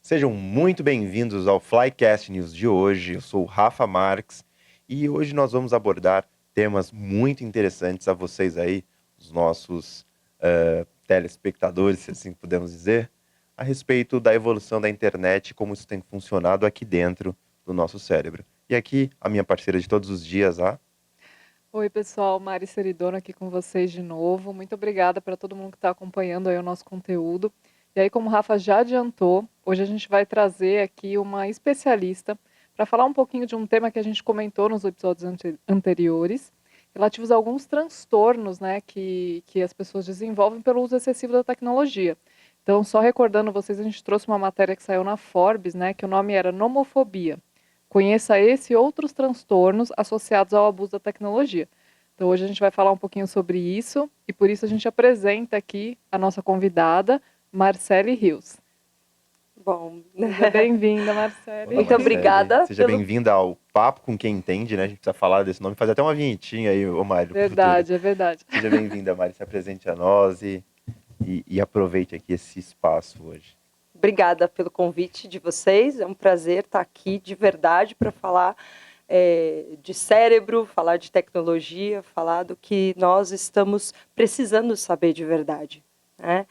Sejam muito bem-vindos ao Flycast News de hoje. Eu sou o Rafa Marques e hoje nós vamos abordar temas muito interessantes a vocês aí, os nossos telespectadores, se assim podemos dizer, a respeito da evolução da internet e como isso tem funcionado aqui dentro do nosso cérebro. E aqui, a minha parceira de todos os dias, Oi, pessoal, Mari Seridona aqui com vocês de novo. Muito obrigada para todo mundo que está acompanhando aí o nosso conteúdo. E aí, como o Rafa já adiantou, hoje a gente vai trazer aqui uma especialista para falar um pouquinho de um tema que a gente comentou nos episódios anteriores, relativos a alguns transtornos, né, que as pessoas desenvolvem pelo uso excessivo da tecnologia. Então, só recordando vocês, a gente trouxe uma matéria que saiu na Forbes, né, que o nome era Nomofobia. Conheça esse e outros transtornos associados ao abuso da tecnologia. Então, hoje a gente vai falar um pouquinho sobre isso e por isso a gente apresenta aqui a nossa convidada, Marcele Rios. Bom, Seja bem-vinda, Marcele. Muito obrigada. Seja bem-vinda ao Papo com Quem Entende, né? A gente precisa falar desse nome, fazer até uma vinhetinha aí, ô Mário. Verdade, é verdade. Seja bem-vinda, Mari, se apresente a nós e aproveite aqui esse espaço hoje. Obrigada pelo convite de vocês. É um prazer estar aqui de verdade para falar de cérebro, falar de tecnologia, falar do que nós estamos precisando saber de verdade, né?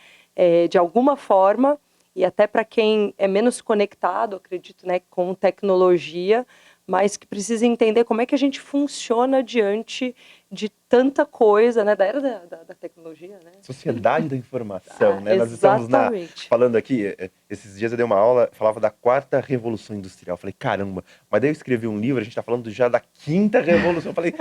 De alguma forma, e até para quem é menos conectado, acredito, né, com tecnologia, mas que precisa entender como é que a gente funciona diante de tanta coisa, né, da era da tecnologia, né? Sociedade da informação, né? Nós Exatamente. estamos falando aqui, esses dias eu dei uma aula, falava da quarta revolução industrial. Eu falei, caramba, mas daí eu escrevi um livro, a gente está falando já da quinta revolução. Eu falei,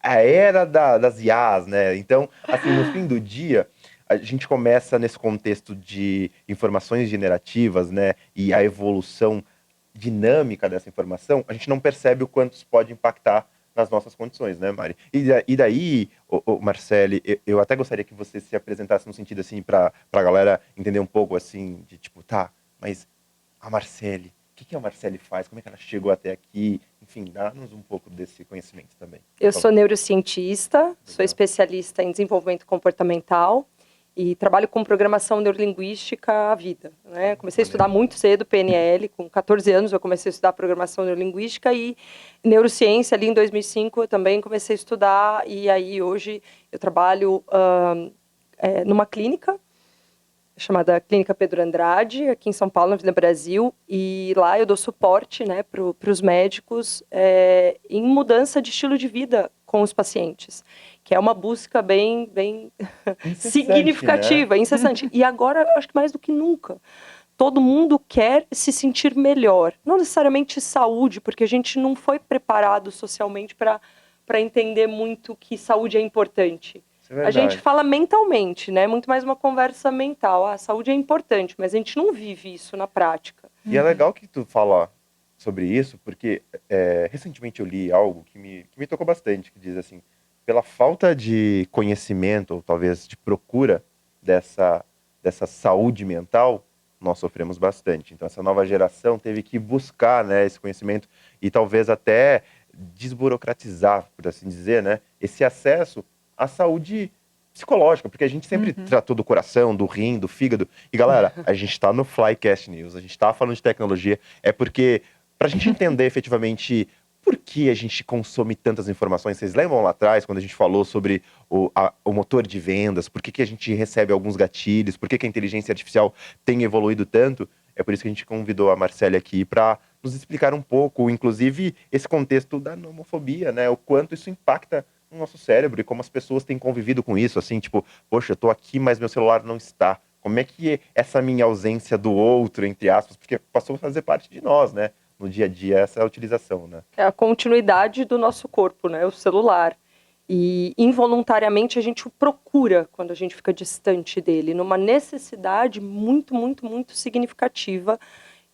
a era das IAs, né? Então, assim, no fim do dia, a gente começa nesse contexto de informações generativas, né? E a evolução dinâmica dessa informação, a gente não percebe o quanto isso pode impactar nas nossas condições, né, Mari? E daí, Marcele, eu até gostaria que você se apresentasse no sentido, assim, para a galera entender um pouco, assim, de tipo, tá, mas a Marcele, o que a Marcele faz? Como é que ela chegou até aqui? Enfim, dá-nos um pouco desse conhecimento também. Eu sou neurocientista, sou especialista em desenvolvimento comportamental e trabalho com programação neurolinguística à vida, né? Comecei a estudar muito cedo PNL, com 14 anos eu comecei a estudar programação neurolinguística e neurociência ali em 2005 eu também comecei a estudar e aí hoje eu trabalho numa clínica chamada Clínica Pedro Andrade, aqui em São Paulo, na Avenida Brasil, e lá eu dou suporte, né, para os médicos em mudança de estilo de vida com os pacientes, que é uma busca bem significativa, né? incessante. E agora, acho que mais do que nunca, todo mundo quer se sentir melhor, não necessariamente saúde, porque a gente não foi preparado socialmente para entender muito que saúde é importante. A gente fala mentalmente, né? Muito mais uma conversa mental. A saúde é importante, mas a gente não vive isso na prática. E é legal que tu fala sobre isso, porque recentemente eu li algo que me tocou bastante, que diz assim, pela falta de conhecimento, ou talvez de procura dessa saúde mental, nós sofremos bastante. Então essa nova geração teve que buscar, né, esse conhecimento e talvez até desburocratizar, por assim dizer, né, esse acesso à saúde psicológica, porque a gente sempre tratou do coração, do rim, do fígado. E galera, a gente está no Flycast News, a gente está falando de tecnologia, é porque para a gente entender efetivamente por que a gente consome tantas informações. Vocês lembram lá atrás, quando a gente falou sobre o motor de vendas, por que a gente recebe alguns gatilhos, por que a inteligência artificial tem evoluído tanto? É por isso que a gente convidou a Marcele aqui para nos explicar um pouco, inclusive, esse contexto da nomofobia, né? O quanto isso impacta no nosso cérebro e como as pessoas têm convivido com isso, assim, tipo, poxa, eu tô aqui, mas meu celular não está. Como é que essa minha ausência do outro, entre aspas, porque passou a fazer parte de nós, né? No dia a dia, essa utilização, né? É a continuidade do nosso corpo, né? O celular. E involuntariamente a gente o procura quando a gente fica distante dele, numa necessidade muito, muito, muito significativa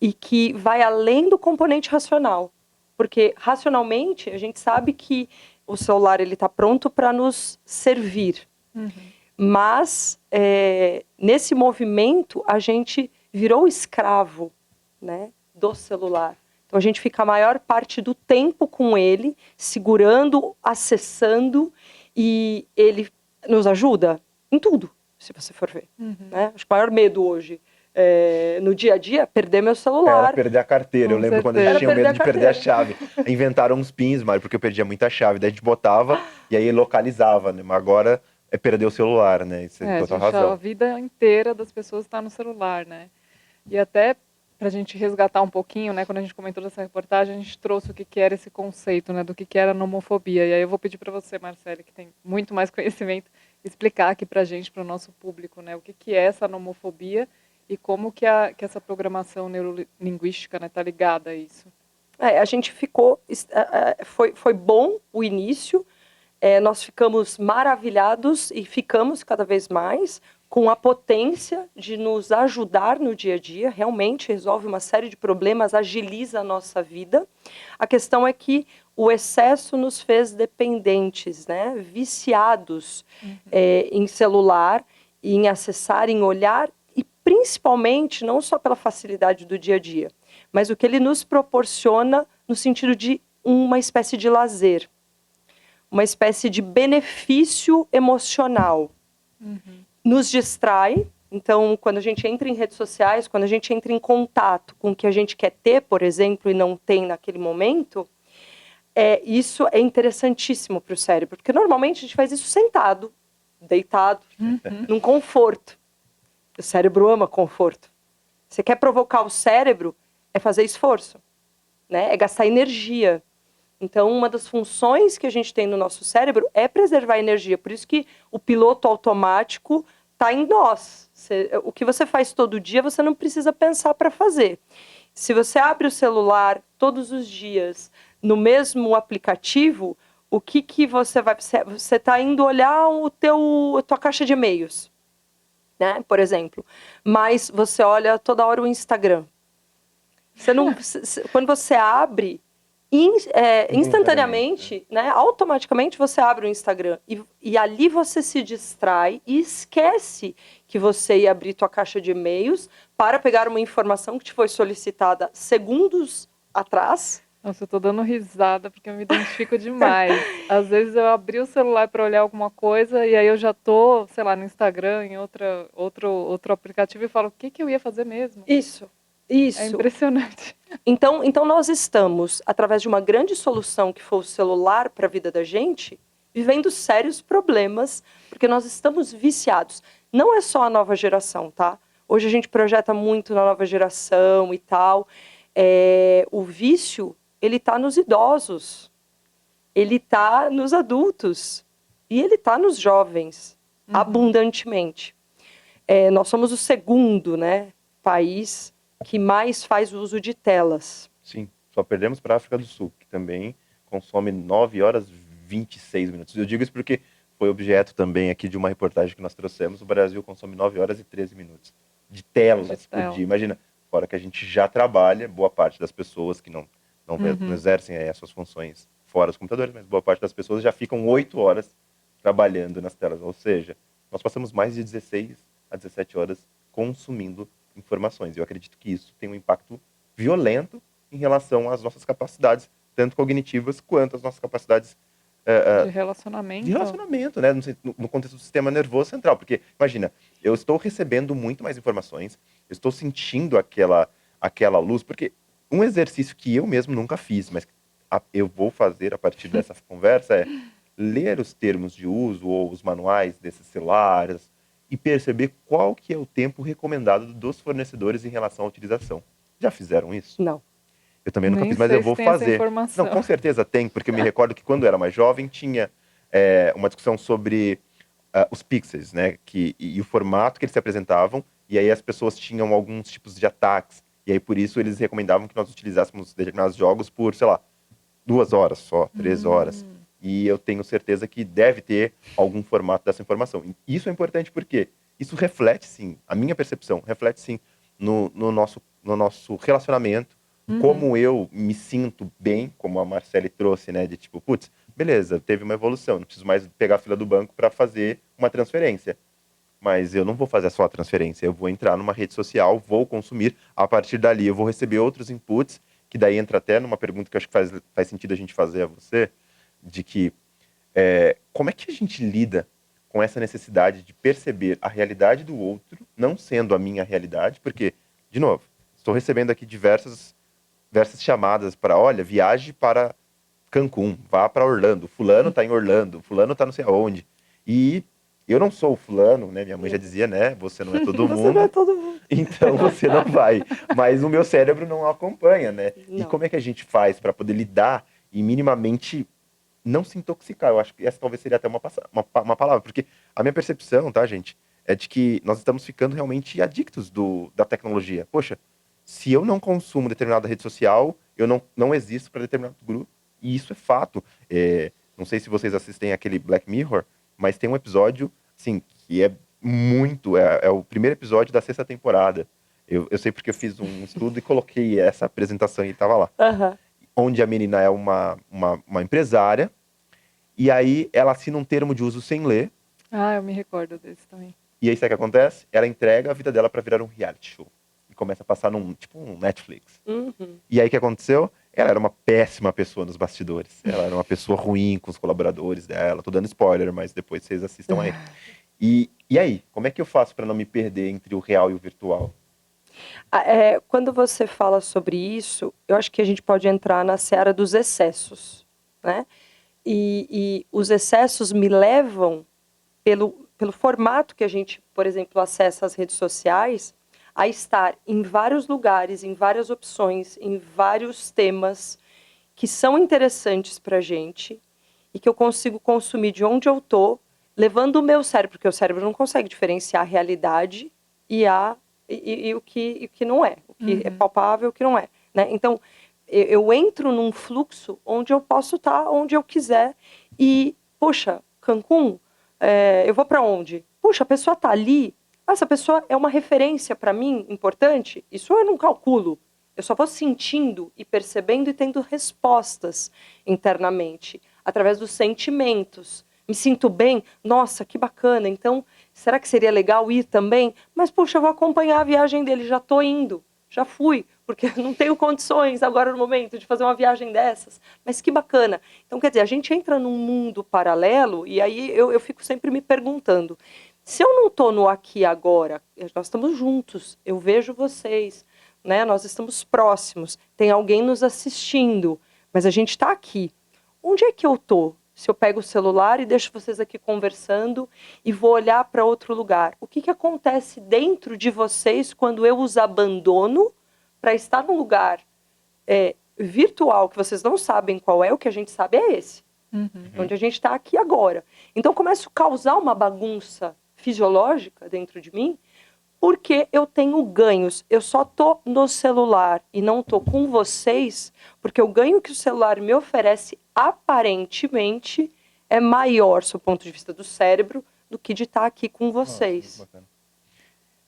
e que vai além do componente racional. Porque racionalmente a gente sabe que o celular ele está pronto para nos servir. Mas nesse movimento a gente virou escravo, né, do celular. Então a gente fica a maior parte do tempo com ele, segurando, acessando, e ele nos ajuda em tudo, se você for ver. Né? Acho que o maior medo hoje no dia a dia, perder meu Era celular. perder a carteira. Eu Com lembro quando a certeza. gente tinha Era medo de perder a perder a chave. Inventaram uns pins, Mário, porque eu perdia muita chave. Daí a gente botava e aí localizava, né? Mas agora é perder o celular, né? Isso tem total A razão. vida inteira das pessoas está no celular, né? E até para a gente resgatar um pouquinho, né? Quando a gente comentou dessa reportagem, a gente trouxe o que que era esse conceito, né? Do que era a nomofobia. E aí eu vou pedir para você, Marcele, que tem muito mais conhecimento, explicar aqui para a gente, para o nosso público, né? O que que é essa nomofobia e como que que essa programação neurolinguística, né, tá ligada a isso. A gente ficou, foi bom o início, nós ficamos maravilhados e ficamos cada vez mais com a potência de nos ajudar no dia a dia, realmente resolve uma série de problemas, agiliza a nossa vida. A questão é que o excesso nos fez dependentes, né? Viciados em celular, em acessar, em olhar, e principalmente, não só pela facilidade do dia a dia, mas o que ele nos proporciona no sentido de uma espécie de lazer, uma espécie de benefício emocional. Nos distrai. Então, quando a gente entra em redes sociais, quando a gente entra em contato com o que a gente quer ter, por exemplo, e não tem naquele momento, isso é interessantíssimo para o cérebro, porque normalmente a gente faz isso sentado, deitado, num conforto. O cérebro ama conforto. Você quer provocar o cérebro, é fazer esforço, né? É gastar energia. Então, uma das funções que a gente tem no nosso cérebro é preservar a energia. Por isso que o piloto automático está em nós. O que você faz todo dia, você não precisa pensar para fazer. Se você abre o celular todos os dias no mesmo aplicativo, o que você vai... Você está indo olhar a tua caixa de e-mails, né? Por exemplo. Mas você olha toda hora o Instagram. Você não, quando você abre... instantaneamente, né, automaticamente você abre o Instagram e ali você se distrai e esquece que você ia abrir tua caixa de e-mails para pegar uma informação que te foi solicitada segundos atrás. Nossa, eu tô dando risada porque eu me identifico demais. Às vezes eu abri o celular para olhar alguma coisa e aí eu já tô, sei lá, no Instagram, em outro aplicativo e falo, o que que eu ia fazer mesmo? Isso. É impressionante. Então nós estamos, através de uma grande solução que foi o celular para a vida da gente, vivendo sérios problemas, porque nós estamos viciados. Não é só a nova geração, tá? Hoje a gente projeta muito na nova geração e tal. O vício, ele está nos idosos, ele está nos adultos e ele está nos jovens, abundantemente. Nós somos o segundo, né, país que mais faz uso de telas. Sim, só perdemos para a África do Sul, que também consome 9 horas e 26 minutos. Eu digo isso porque foi objeto também aqui de uma reportagem que nós trouxemos. O Brasil consome 9 horas e 13 minutos de telas por dia. Imagina, fora que a gente já trabalha, boa parte das pessoas que não exercem as suas funções fora dos computadores, mas boa parte das pessoas já ficam 8 horas trabalhando nas telas. Ou seja, nós passamos mais de 16 a 17 horas consumindo informações. Eu acredito que isso tem um impacto violento em relação às nossas capacidades, tanto cognitivas quanto às nossas capacidades de relacionamento. De relacionamento, né? No contexto do sistema nervoso central. Porque, imagina, eu estou recebendo muito mais informações, eu estou sentindo aquela luz, porque um exercício que eu mesmo nunca fiz, mas eu vou fazer a partir dessa conversa é ler os termos de uso ou os manuais desses celulares e perceber qual que é o tempo recomendado dos fornecedores em relação à utilização. Já fizeram isso? Não. Eu também nunca fiz, mas eu vou fazer. Não, com certeza tem, porque eu me recordo que quando eu era mais jovem tinha uma discussão sobre os pixels, né? E o formato que eles se apresentavam, e aí as pessoas tinham alguns tipos de ataques, e aí por isso eles recomendavam que nós utilizássemos determinados jogos por, sei lá, 2 horas só, 3 horas. E eu tenho certeza que deve ter algum formato dessa informação. E isso é importante porque isso reflete, sim, a minha percepção, reflete, sim, no nosso relacionamento, como eu me sinto bem, como a Marcele trouxe, né? De tipo, putz, beleza, teve uma evolução, não preciso mais pegar a fila do banco para fazer uma transferência. Mas eu não vou fazer só a transferência, eu vou entrar numa rede social, vou consumir, a partir dali eu vou receber outros inputs, que daí entra até numa pergunta que eu acho que faz sentido a gente fazer a você, de que como é que a gente lida com essa necessidade de perceber a realidade do outro, não sendo a minha realidade, porque, de novo, estou recebendo aqui diversas chamadas para, olha, viaje para Cancún, vá para Orlando, fulano tá em Orlando, fulano tá não sei aonde. E eu não sou o fulano, né? Minha mãe já dizia, né? Você não é todo Você não é mundo, todo mundo. então você não vai. Mas o meu cérebro não acompanha, né? E Não. como é que a gente faz para poder lidar e minimamente não se intoxicar? Eu acho que essa talvez seria até uma palavra, porque a minha percepção, tá, gente, é de que nós estamos ficando realmente adictos da tecnologia. Poxa, se eu não consumo determinada rede social, eu não existo para determinado grupo. E isso é fato. Não sei se vocês assistem aquele Black Mirror, mas tem um episódio, assim, que é muito. É o primeiro episódio da sexta temporada. Eu sei porque eu fiz um estudo e coloquei essa apresentação e estava lá. Aham. Onde a menina é uma empresária, e aí ela assina um termo de uso sem ler, Ah, eu me recordo desse também. e aí sabe o que acontece? Ela entrega a vida dela para virar um reality show. E começa a passar tipo um Netflix. Uhum. E aí o que aconteceu? Ela era uma péssima pessoa nos bastidores. Ela era uma pessoa ruim com os colaboradores dela. Tô dando spoiler, mas depois vocês assistam aí. E aí, como é que eu faço para não me perder entre o real e o virtual? Quando você fala sobre isso, eu acho que a gente pode entrar na seara dos excessos, né? E os excessos me levam, pelo formato que a gente, por exemplo, acessa as redes sociais, a estar em vários lugares, em várias opções, em vários temas que são interessantes para a gente e que eu consigo consumir de onde eu tô, levando o meu cérebro, porque o cérebro não consegue diferenciar a realidade e o que não é, o que é palpável e o que não é, né? Então, eu entro num fluxo onde eu posso estar onde eu quiser e, poxa, Cancún, eu vou para onde? Puxa, a pessoa está ali, essa pessoa é uma referência para mim importante? Isso eu não calculo. Eu só vou sentindo e percebendo e tendo respostas internamente, através dos sentimentos. Me sinto bem? Nossa, que bacana. Então, será que seria legal ir também? Mas, puxa, eu vou acompanhar a viagem dele, já estou indo, já fui, porque não tenho condições agora no momento de fazer uma viagem dessas. Mas que bacana. Então, quer dizer, a gente entra num mundo paralelo e aí eu fico sempre me perguntando, se eu não estou no aqui e agora, nós estamos juntos, eu vejo vocês, né? Nós estamos próximos, tem alguém nos assistindo, mas a gente está aqui. Onde é que eu estou? Se eu pego o celular e deixo vocês aqui conversando e vou olhar para outro lugar, o que acontece dentro de vocês quando eu os abandono para estar num lugar virtual que vocês não sabem qual é, o que a gente sabe é esse, onde a gente está aqui agora. Então eu começo a causar uma bagunça fisiológica dentro de mim, porque eu tenho ganhos. Eu só tô no celular e não tô com vocês, porque o ganho que o celular me oferece aparentemente é maior, do ponto de vista do cérebro, do que de estar aqui com vocês. Nossa, bacana.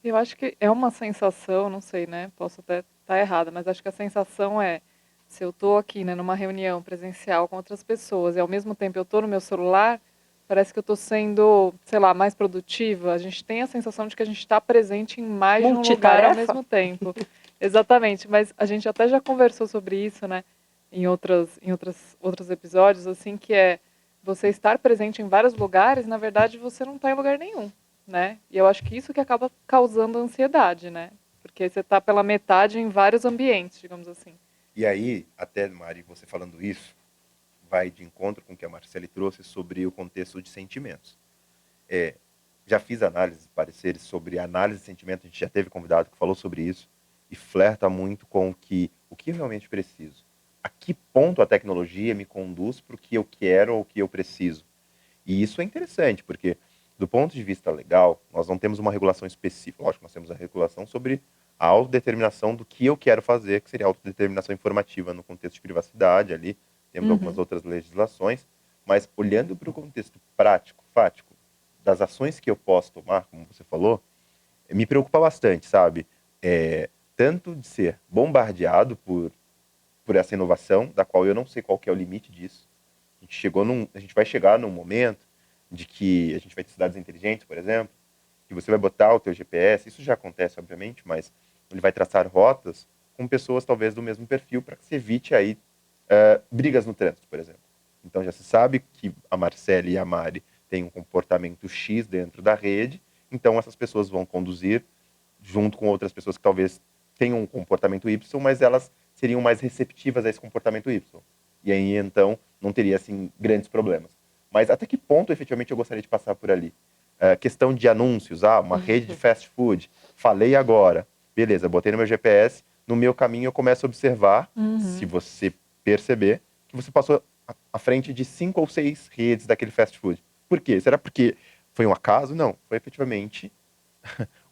Eu acho que é uma sensação, não sei, né? Posso até estar errada, mas acho que a sensação é, se eu estou aqui, né, numa reunião presencial com outras pessoas e ao mesmo tempo eu estou no meu celular, parece que eu estou sendo, sei lá, mais produtiva. A gente tem a sensação de que a gente está presente em mais de um lugar ao Multitarefa? mesmo tempo. Exatamente, mas a gente até já conversou sobre isso, né? Em outros episódios, assim, que é você estar presente em vários lugares, na verdade você não está em lugar nenhum, né? E eu acho que isso que acaba causando ansiedade, né? Porque você está pela metade em vários ambientes, digamos assim. E aí, até, Mari, você falando isso, vai de encontro com o que a Marcele trouxe sobre o contexto de sentimentos. Já fiz análises, pareceres sobre análise de sentimento, a gente já teve convidado que falou sobre isso, e flerta muito com o que eu realmente preciso. A que ponto a tecnologia me conduz para o que eu quero ou o que eu preciso. E isso é interessante, porque do ponto de vista legal, nós não temos uma regulação específica. Lógico, nós temos a regulação sobre a autodeterminação do que eu quero fazer, que seria a autodeterminação informativa no contexto de privacidade ali. Temos algumas outras legislações, mas olhando para o contexto prático, fático, das ações que eu posso tomar, como você falou, me preocupa bastante, sabe? Tanto de ser bombardeado por essa inovação, da qual eu não sei qual que é o limite disso. A gente vai chegar num momento de que a gente vai ter cidades inteligentes, por exemplo, que você vai botar o teu GPS, isso já acontece, obviamente, mas ele vai traçar rotas com pessoas talvez do mesmo perfil para que se evite aí brigas no trânsito, por exemplo. Então já se sabe que a Marcele e a Mari tem um comportamento X dentro da rede, então essas pessoas vão conduzir junto com outras pessoas que talvez tenham um comportamento Y, mas elas seriam mais receptivas a esse comportamento Y. E aí, então, não teria, assim, grandes problemas. Mas até que ponto, efetivamente, eu gostaria de passar por ali? Questão de anúncios, uma rede de fast food, falei agora, beleza, botei no meu GPS, no meu caminho eu começo a observar, se você perceber, que você passou à frente de 5 ou 6 redes daquele fast food. Por quê? Será porque foi um acaso? Não, foi efetivamente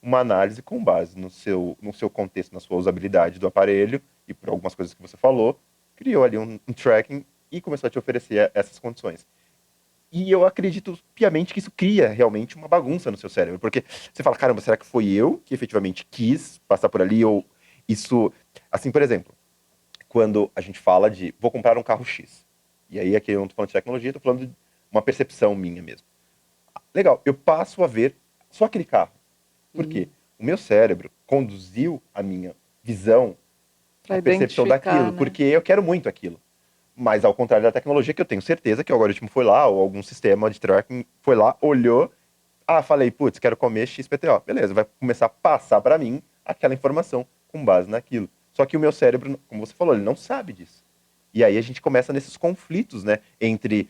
uma análise com base no seu contexto, na sua usabilidade do aparelho e por algumas coisas que você falou, criou ali um tracking e começou a te oferecer essas condições. E eu acredito piamente que isso cria realmente uma bagunça no seu cérebro, porque você fala, caramba, será que foi eu que efetivamente quis passar por ali? Ou isso, assim, por exemplo, quando a gente fala de vou comprar um carro X, e aí aqui eu não tô falando de tecnologia, tô falando de uma percepção minha mesmo. Legal, eu passo a ver só aquele carro. Por quê? O meu cérebro conduziu a minha visão, Para a percepção identificar, daquilo, né? porque eu quero muito aquilo. Mas ao contrário da tecnologia, que eu tenho certeza que o algoritmo foi lá, ou algum sistema de tracking foi lá, olhou, falei, putz, quero comer XPTO. Beleza, vai começar a passar para mim aquela informação com base naquilo. Só que o meu cérebro, como você falou, ele não sabe disso. E aí a gente começa nesses conflitos, né, entre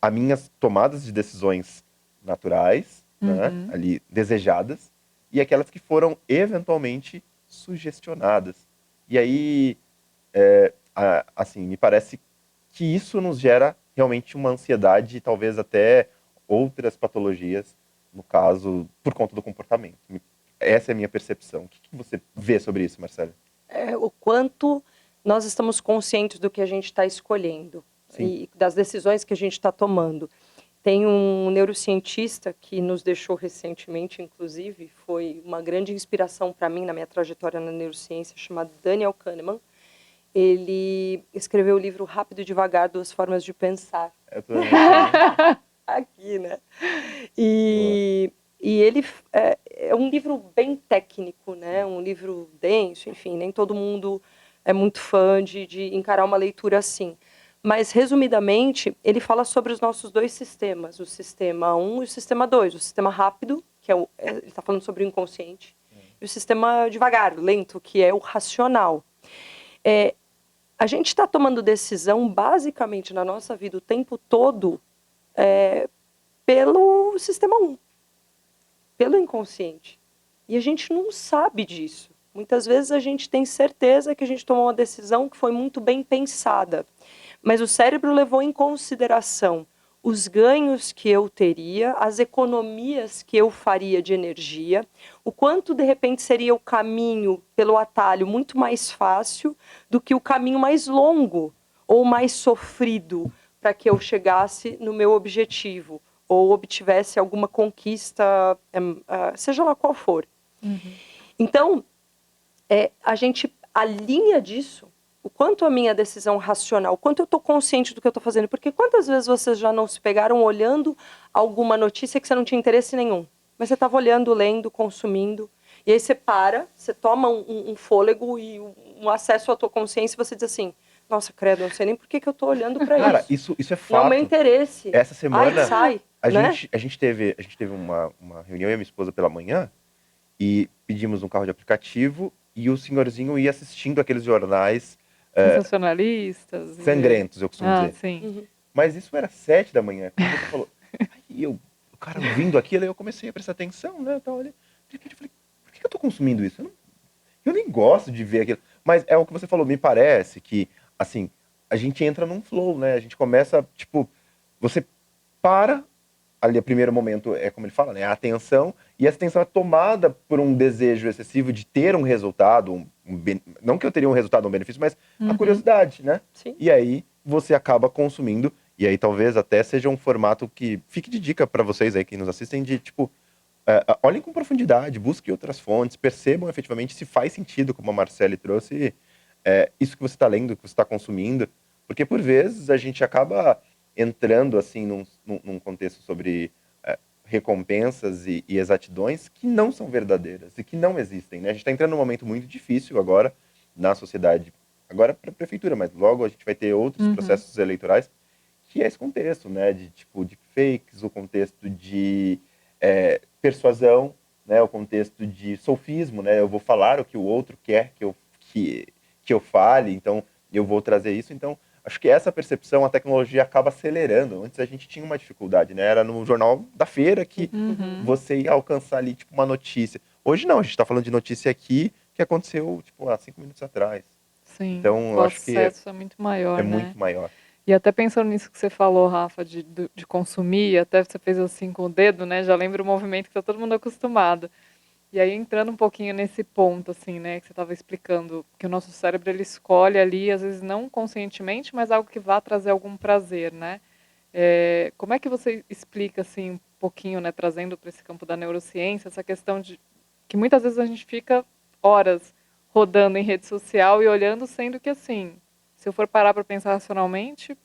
as minhas tomadas de decisões naturais, né, ali desejadas, e aquelas que foram eventualmente sugestionadas. E aí, assim, me parece que isso nos gera realmente uma ansiedade e talvez até outras patologias, no caso, por conta do comportamento. Essa é a minha percepção. O que você vê sobre isso, Marcelo? O quanto nós estamos conscientes do que a gente está escolhendo Sim. e das decisões que a gente está tomando. Tem um neurocientista que nos deixou recentemente, inclusive, foi uma grande inspiração para mim na minha trajetória na neurociência, chamado Daniel Kahneman. Ele escreveu o livro Rápido e Devagar, Duas Formas de Pensar. Eu tô... Aqui, né? E ele é um livro bem técnico, né? Um livro denso, enfim, nem todo mundo é muito fã de encarar uma leitura assim. Mas, resumidamente, ele fala sobre os nossos dois sistemas, o sistema 1 e o sistema 2. O sistema rápido, que ele está falando sobre o inconsciente, e o sistema devagar, lento, que é o racional. A gente está tomando decisão, basicamente, na nossa vida o tempo todo, pelo sistema 1, pelo inconsciente. E a gente não sabe disso. Muitas vezes a gente tem certeza que a gente tomou uma decisão que foi muito bem pensada, mas o cérebro levou em consideração os ganhos que eu teria, as economias que eu faria de energia, o quanto de repente seria o caminho pelo atalho muito mais fácil do que o caminho mais longo ou mais sofrido para que eu chegasse no meu objetivo ou obtivesse alguma conquista, seja lá qual for. Então, a gente alinha disso, o quanto a minha decisão racional, o quanto eu estou consciente do que eu estou fazendo. Porque quantas vezes vocês já não se pegaram olhando alguma notícia que você não tinha interesse nenhum, mas você estava olhando, lendo, consumindo, e aí você para, você toma um fôlego e um acesso à tua consciência e você diz assim, nossa, credo, não sei nem por que eu estou olhando para isso. Cara, isso é fato. Não é meu interesse. Essa semana, Ai, sai, a né? gente teve uma reunião, eu e minha esposa, pela manhã, e pedimos um carro de aplicativo, e o senhorzinho ia assistindo aqueles jornais Sensacionalistas. sangrentos, eu costumo dizer. Sim. Mas isso era 7 da manhã, como você falou. Aí o cara ouvindo aquilo, aí eu comecei a prestar atenção, né, tal, ali. De repente eu falei, por que eu tô consumindo isso? Eu nem gosto de ver aquilo. Mas é o que você falou, me parece que, assim, a gente entra num flow, né? A gente começa, tipo, você para, ali, o primeiro momento, é como ele fala, né? A atenção, e essa atenção é tomada por um desejo excessivo de ter um resultado, não que eu teria um resultado, um benefício, mas a curiosidade, né? Sim. E aí você acaba consumindo, e aí talvez até seja um formato que fique de dica para vocês aí que nos assistem, de tipo, olhem com profundidade, busquem outras fontes, percebam efetivamente se faz sentido, como a Marcele trouxe, isso que você está lendo, que você está consumindo, porque por vezes a gente acaba entrando assim num contexto sobre recompensas e exatidões que não são verdadeiras e que não existem, né? A gente está entrando num momento muito difícil agora na sociedade, agora para a prefeitura, mas logo a gente vai ter outros processos eleitorais, que é esse contexto, né? De tipo, de deepfakes, o contexto de persuasão, né, o contexto de sofismo, né, eu vou falar o que o outro quer que eu fale, então eu vou trazer isso. Então, acho que essa percepção a tecnologia acaba acelerando. Antes a gente tinha uma dificuldade, né, era no jornal da feira que você ia alcançar ali, tipo, uma notícia. Hoje não, a gente está falando de notícia aqui que aconteceu, tipo, há 5 minutos atrás. Sim, Então, o eu acho que acesso é muito maior, é né? muito maior. E até pensando nisso que você falou, Rafa, de consumir, até você fez assim com o dedo, né? Já lembra o movimento que tá todo mundo acostumado. E aí entrando um pouquinho nesse ponto, assim, né, que você estava explicando, que o nosso cérebro ele escolhe ali, às vezes não conscientemente, mas algo que vá trazer algum prazer, né? Como é que você explica, assim, um pouquinho, né, trazendo para esse campo da neurociência, essa questão de que muitas vezes a gente fica horas rodando em rede social e olhando, sendo que, assim, se eu for parar para pensar racionalmente,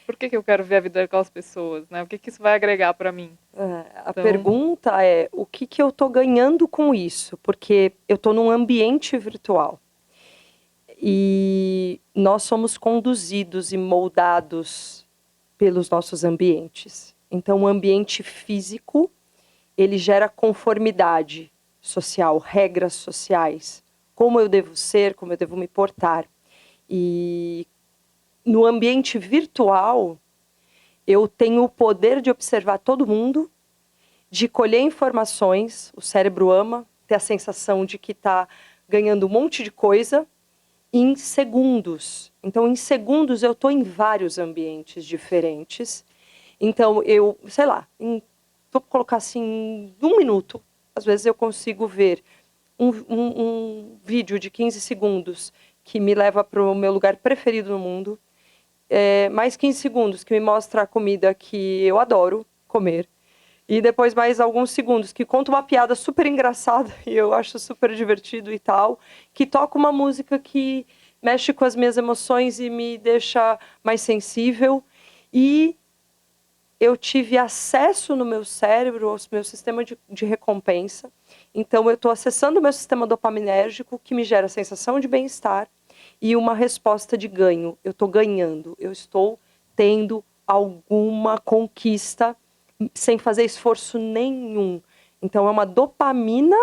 por que eu quero ver a vida daquelas pessoas, né? O que isso vai agregar para mim? A Então, pergunta é, o que eu estou ganhando com isso? Porque eu estou num ambiente virtual. E nós somos conduzidos e moldados pelos nossos ambientes. Então, o ambiente físico, ele gera conformidade social, regras sociais, como eu devo ser, como eu devo me portar. E no ambiente virtual, eu tenho o poder de observar todo mundo, de colher informações. O cérebro ama ter a sensação de que está ganhando um monte de coisa em segundos. Então, em segundos, eu estou em vários ambientes diferentes. Então, eu, sei lá, vou colocar assim, em 1 minuto, às vezes eu consigo ver um vídeo de 15 segundos que me leva para o meu lugar preferido no mundo, mais 15 segundos que me mostra a comida que eu adoro comer, e depois mais alguns segundos que conta uma piada super engraçada e eu acho super divertido e tal, que toca uma música que mexe com as minhas emoções e me deixa mais sensível. E eu tive acesso no meu cérebro ao meu sistema de recompensa. Então, eu estou acessando o meu sistema dopaminérgico, que me gera sensação de bem-estar e uma resposta de ganho. Eu estou ganhando, eu estou tendo alguma conquista sem fazer esforço nenhum. Então, é uma dopamina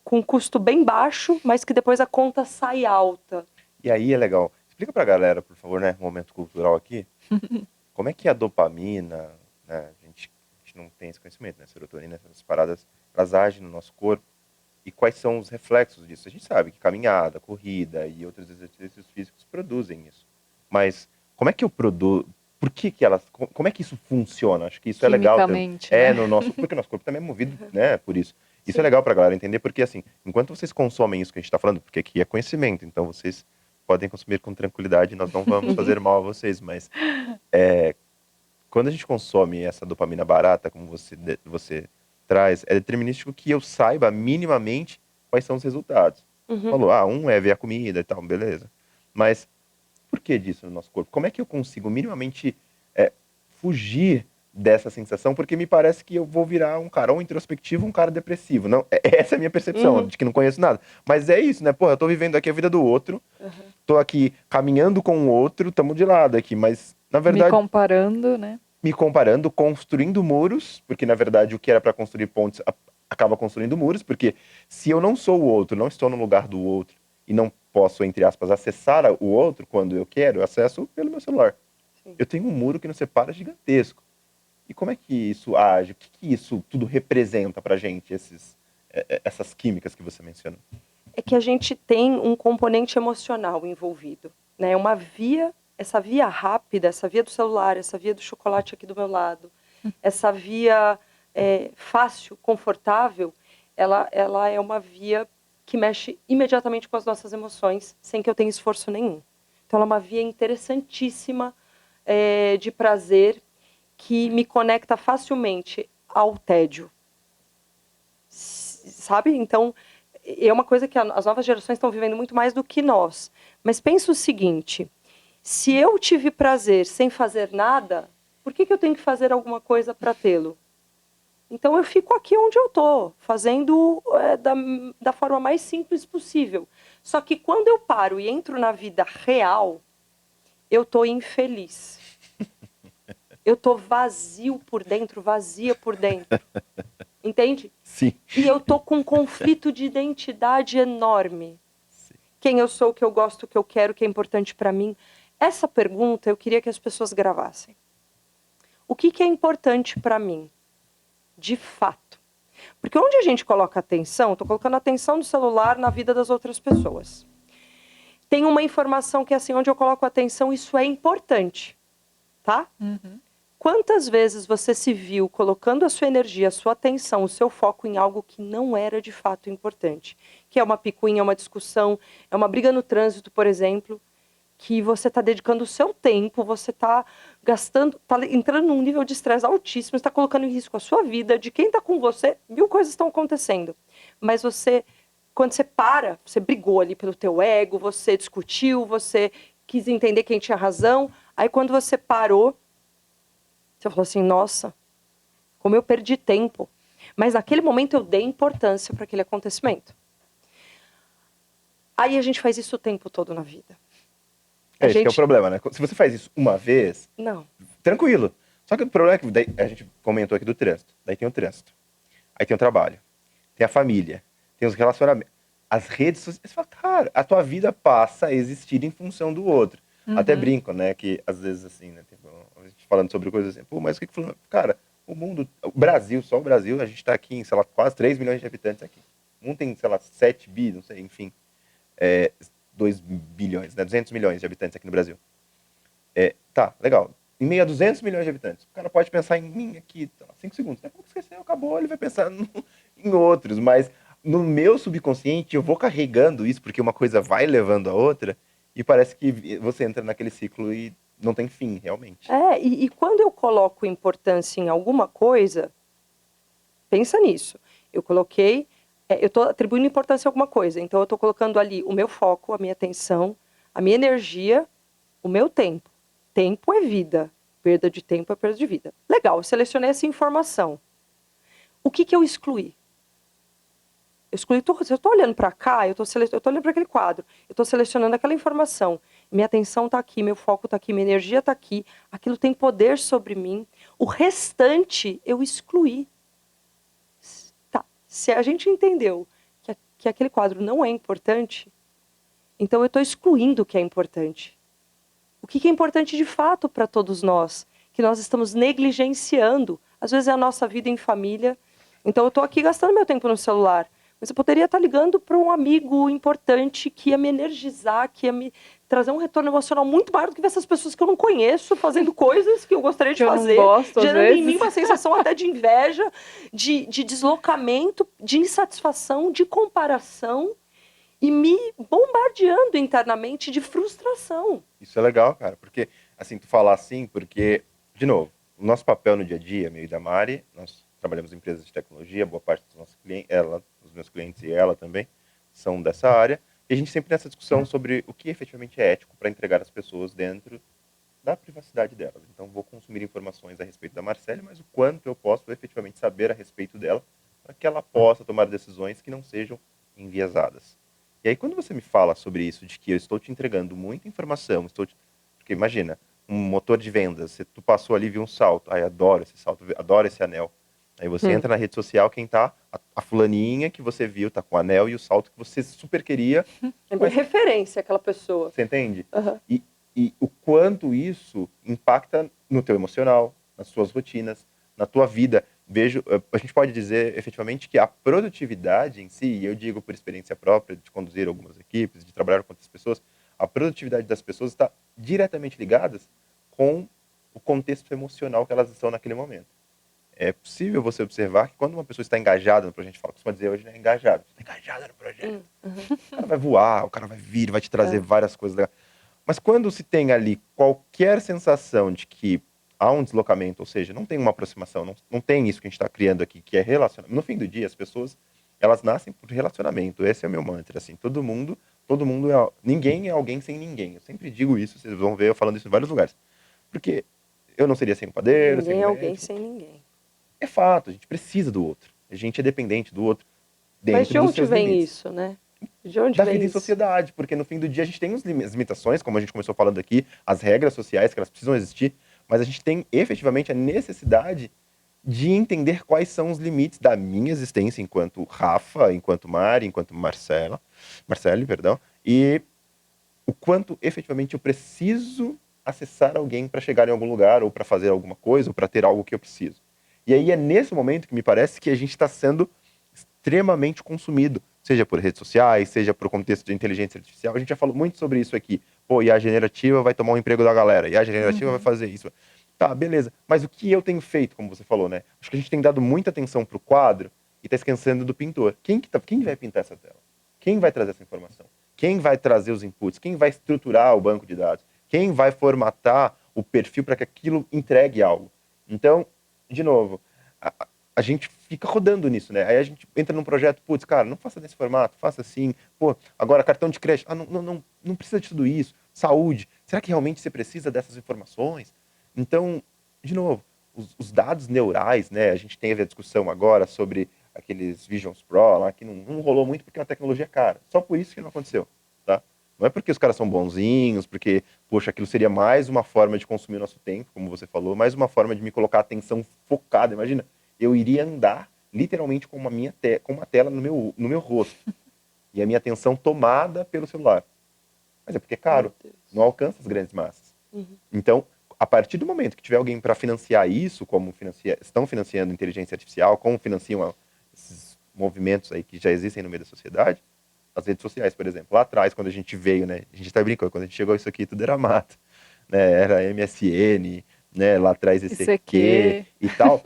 com custo bem baixo, mas que depois a conta sai alta. E aí é legal. Explica pra galera, por favor, né? Momento cultural aqui. Como é que a dopamina, né? A gente não tem esse conhecimento, né? Serotonina, essas paradas, elas agem no nosso corpo. E quais são os reflexos disso? A gente sabe que caminhada, corrida e outros exercícios físicos produzem isso. Mas como é que eu produzo? Por que elas? Como é que isso funciona? Acho que isso é legal. quimicamente, né? No nosso, porque o nosso corpo também é movido, né? Por isso. Isso Sim. é legal pra galera entender, porque assim, enquanto vocês consomem isso que a gente tá falando, porque aqui é conhecimento, então vocês podem consumir com tranquilidade, nós não vamos fazer mal a vocês, mas quando a gente consome essa dopamina barata, como você traz, é determinístico que eu saiba minimamente quais são os resultados. Falou, um é ver a comida e tal, beleza. Mas por que disso no nosso corpo? Como é que eu consigo minimamente fugir dessa sensação? Porque me parece que eu vou virar um cara ou introspectivo, um cara depressivo. Não, essa é a minha percepção, de que não conheço nada. Mas é isso, né? Porra, eu tô vivendo aqui a vida do outro, tô aqui caminhando com o outro, tamo de lado aqui, mas na verdade Me comparando, né? me comparando, construindo muros, porque na verdade o que era para construir pontes acaba construindo muros, porque se eu não sou o outro, não estou no lugar do outro e não posso, entre aspas, acessar o outro quando eu quero, eu acesso pelo meu celular. Sim. Eu tenho um muro que nos separa gigantesco. E como é que isso age? O que isso tudo representa pra gente, essas químicas que você mencionou? É que a gente tem um componente emocional envolvido, né? Essa via rápida, essa via do celular, essa via do chocolate aqui do meu lado, essa via fácil, confortável, ela é uma via que mexe imediatamente com as nossas emoções, sem que eu tenha esforço nenhum. Então, ela é uma via interessantíssima de prazer, que me conecta facilmente ao tédio. Sabe? Então, é uma coisa que as novas gerações estão vivendo muito mais do que nós. Mas pensa o seguinte, se eu tive prazer sem fazer nada, por que eu tenho que fazer alguma coisa para tê-lo? Então eu fico aqui onde eu estou, fazendo da forma mais simples possível. Só que quando eu paro e entro na vida real, eu estou infeliz. eu tô vazio por dentro, vazia por dentro. Entende? Sim. E eu tô com um conflito de identidade enorme. Sim. Quem eu sou, o que eu gosto, o que eu quero, o que é importante para mim. Essa pergunta eu queria que as pessoas gravassem. O que é importante para mim? De fato. Porque onde a gente coloca atenção, estou colocando atenção no celular na vida das outras pessoas. Tem uma informação que, assim, onde eu coloco atenção, isso é importante. Tá? Uhum. Quantas vezes você se viu colocando a sua energia, a sua atenção, o seu foco em algo que não era de fato importante? Que é uma picuinha, uma discussão, é uma briga no trânsito, por exemplo, que você está dedicando o seu tempo, você está gastando, está entrando num nível de estresse altíssimo, está colocando em risco a sua vida, de quem está com você, 1000 coisas estão acontecendo. Mas você, quando você para, você brigou ali pelo teu ego, você discutiu, você quis entender quem tinha razão, aí quando você parou, você falou assim, nossa, como eu perdi tempo. Mas naquele momento eu dei importância para aquele acontecimento. Aí a gente faz isso o tempo todo na vida. Esse que é o problema, né? Se você faz isso uma vez, não, tranquilo. Só que o problema é que daí, a gente comentou aqui do trânsito. Daí tem o trânsito. Aí tem o trabalho. Tem a família. Tem os relacionamentos. As redes sociais. Você fala, cara, a tua vida passa a existir em função do outro. Até brinco, né? Que às vezes assim, né? Tipo, a gente falando sobre coisas assim, pô, mas o que falando? Cara, o mundo, o Brasil, só o Brasil, a gente tá aqui em, sei lá, quase 3 milhões de habitantes aqui. O mundo tem, sei lá, 7 bi, não sei, enfim. 2 bilhões, né? 200 milhões de habitantes aqui no Brasil. Tá, legal. Em meio a 200 milhões de habitantes, o cara pode pensar em mim aqui, 5 segundos. Daqui a pouco esqueceu, acabou, ele vai pensar em outros. Mas no meu subconsciente, eu vou carregando isso, porque uma coisa vai levando a outra, e parece que você entra naquele ciclo e não tem fim, realmente. E quando eu coloco importância em alguma coisa, pensa nisso. Eu coloquei, eu estou atribuindo importância a alguma coisa. Então eu estou colocando ali o meu foco, a minha atenção, a minha energia, o meu tempo. Tempo é vida. Perda de tempo é perda de vida. Legal, eu selecionei essa informação. O que eu excluí? Eu estou olhando para cá, eu estou olhando para aquele quadro, eu estou selecionando aquela informação. Minha atenção está aqui, meu foco está aqui, minha energia está aqui. Aquilo tem poder sobre mim. O restante eu excluí. Tá. Se a gente entendeu que aquele quadro não é importante, então eu estou excluindo o que é importante. O que é importante de fato para todos nós, que nós estamos negligenciando. Às vezes é a nossa vida em família. Então eu estou aqui gastando meu tempo no celular. Mas eu poderia estar ligando para um amigo importante que ia me energizar, que ia me trazer um retorno emocional muito maior do que essas pessoas que eu não conheço, fazendo coisas que eu gostaria de fazer, gerando em mim uma sensação até de inveja, de deslocamento, de insatisfação, de comparação e me bombardeando internamente de frustração. Isso é legal, cara, porque, assim, tu falar assim, porque, de novo, o nosso papel no dia a dia, meu e da Mari, nós trabalhamos em empresas de tecnologia, boa parte dos nossos clientes, os meus clientes e ela também, são dessa área, e a gente sempre tem essa discussão sobre o que efetivamente é ético para entregar as pessoas dentro da privacidade delas. Então, vou consumir informações a respeito da Marcele, mas o quanto eu posso efetivamente saber a respeito dela, para que ela possa tomar decisões que não sejam enviesadas. E aí, quando você me fala sobre isso, de que eu estou te entregando muita informação, porque imagina, um motor de vendas, tu passou ali e viu um salto, ai, adoro esse salto, adoro esse anel. Aí você entra na rede social, quem tá? A fulaninha que você viu, tá com o anel e o salto que você super queria. É minha referência, aquela pessoa. Você entende? Uhum. E o quanto isso impacta no teu emocional, nas suas rotinas, na tua vida. A gente pode dizer efetivamente que a produtividade em si, e eu digo por experiência própria, de conduzir algumas equipes, de trabalhar com outras pessoas, a produtividade das pessoas está diretamente ligada com o contexto emocional que elas estão naquele momento. É possível você observar que quando uma pessoa está engajada no projeto, a gente costuma dizer hoje, né, engajado. Está engajada no projeto. O cara vai voar, o cara vai vir, vai te trazer várias coisas legais. Mas quando se tem ali qualquer sensação de que há um deslocamento, ou seja, não tem uma aproximação, não tem isso que a gente está criando aqui, que é relacionamento. No fim do dia, as pessoas, elas nascem por relacionamento. Esse é o meu mantra, assim. Ninguém é alguém sem ninguém. Eu sempre digo isso, vocês vão ver eu falando isso em vários lugares. Porque eu não seria sem o padeiro, ninguém sem o é médico. Alguém sem ninguém. É fato, a gente precisa do outro. A gente é dependente do outro. Mas de onde vem limites. isso, né? De onde da vem vida isso? em sociedade, porque no fim do dia a gente tem as limitações, como a gente começou falando aqui, as regras sociais, que elas precisam existir, mas a gente tem efetivamente a necessidade de entender quais são os limites da minha existência enquanto Rafa, enquanto Mari, enquanto Marcele, perdão, e o quanto efetivamente eu preciso acessar alguém para chegar em algum lugar, ou para fazer alguma coisa, ou para ter algo que eu preciso. E aí é nesse momento que me parece que a gente está sendo extremamente consumido, seja por redes sociais, seja por contexto de inteligência artificial. A gente já falou muito sobre isso aqui. Pô, IA generativa vai tomar o emprego da galera, IA generativa vai fazer isso. Tá, beleza. Mas o que eu tenho feito, como você falou, né? Acho que a gente tem dado muita atenção pro quadro e tá esquecendo do pintor. Quem vai pintar essa tela? Quem vai trazer essa informação? Quem vai trazer os inputs? Quem vai estruturar o banco de dados? Quem vai formatar o perfil para que aquilo entregue algo? Então, de novo, a gente fica rodando nisso, né? Aí a gente entra num projeto, putz, cara, não faça nesse formato, faça assim. Pô, agora cartão de crédito, não precisa de tudo isso. Saúde, será que realmente você precisa dessas informações? Então, de novo, os dados neurais, né? A gente teve a discussão agora sobre aqueles Visions Pro lá, que não rolou muito porque é uma tecnologia cara. Só por isso que não aconteceu, tá? Não é porque os caras são bonzinhos, porque, poxa, aquilo seria mais uma forma de consumir nosso tempo, como você falou, mais uma forma de me colocar atenção focada. Imagina, eu iria andar literalmente com com uma tela no meu rosto e a minha atenção tomada pelo celular. Mas é porque é caro, não alcança as grandes massas. Então, a partir do momento que tiver alguém para financiar isso, como estão financiando inteligência artificial, como financiam esses movimentos aí que já existem no meio da sociedade, as redes sociais, por exemplo. Lá atrás, quando a gente veio, né? A gente tá brincando, quando a gente chegou isso aqui, tudo era mato, né? Era MSN, né? Lá atrás ICQ e tal.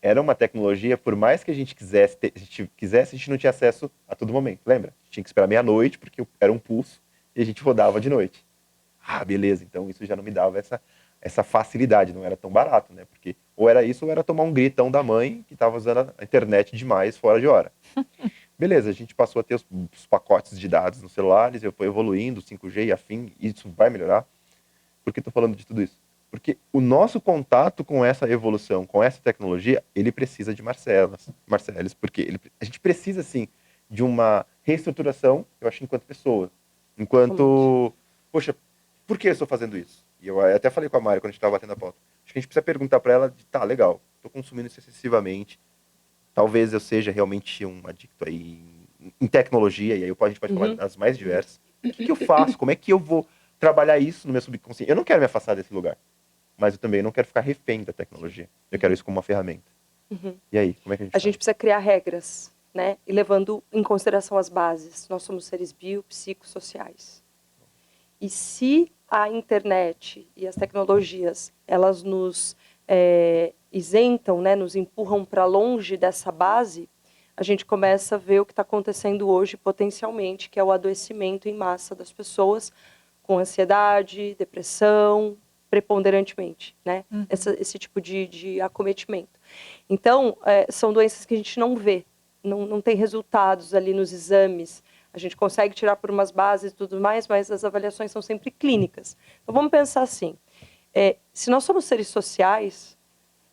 Era uma tecnologia, por mais que a gente a gente não tinha acesso a todo momento, lembra? A gente tinha que esperar meia-noite, porque era um pulso, e a gente rodava de noite. Ah, beleza, então isso já não me dava essa facilidade, não era tão barato, né? Porque ou era isso, ou era tomar um gritão da mãe que estava usando a internet demais fora de hora. Beleza, a gente passou a ter os pacotes de dados nos celulares, eu fui evoluindo, 5G e afim, e isso vai melhorar. Por que estou falando de tudo isso? Porque o nosso contato com essa evolução, com essa tecnologia, ele precisa de Marceles, porque a gente precisa, sim, de uma reestruturação, eu acho, enquanto pessoa. Enquanto, poxa, por que eu estou fazendo isso? E eu até falei com a Mari quando a gente estava batendo a pauta. Acho que a gente precisa perguntar para ela, tá, legal, estou consumindo isso excessivamente, talvez eu seja realmente um adicto aí em tecnologia, e aí a gente pode falar das mais diversas. O que eu faço? Como é que eu vou trabalhar isso no meu subconsciente? Eu não quero me afastar desse lugar, mas eu também não quero ficar refém da tecnologia. Eu quero isso como uma ferramenta. E aí, como é que a gente A gente precisa criar regras, né? E levando em consideração as bases. Nós somos seres biopsicossociais. E se a internet e as tecnologias, elas nos isentam, né? Nos empurram para longe dessa base, a gente começa a ver o que está acontecendo hoje potencialmente, que é o adoecimento em massa das pessoas com ansiedade, depressão, preponderantemente, né? Esse tipo de acometimento. Então, são doenças que a gente não vê, não tem resultados ali nos exames. A gente consegue tirar por umas bases e tudo mais, mas as avaliações são sempre clínicas. Então, vamos pensar assim, se nós somos seres sociais,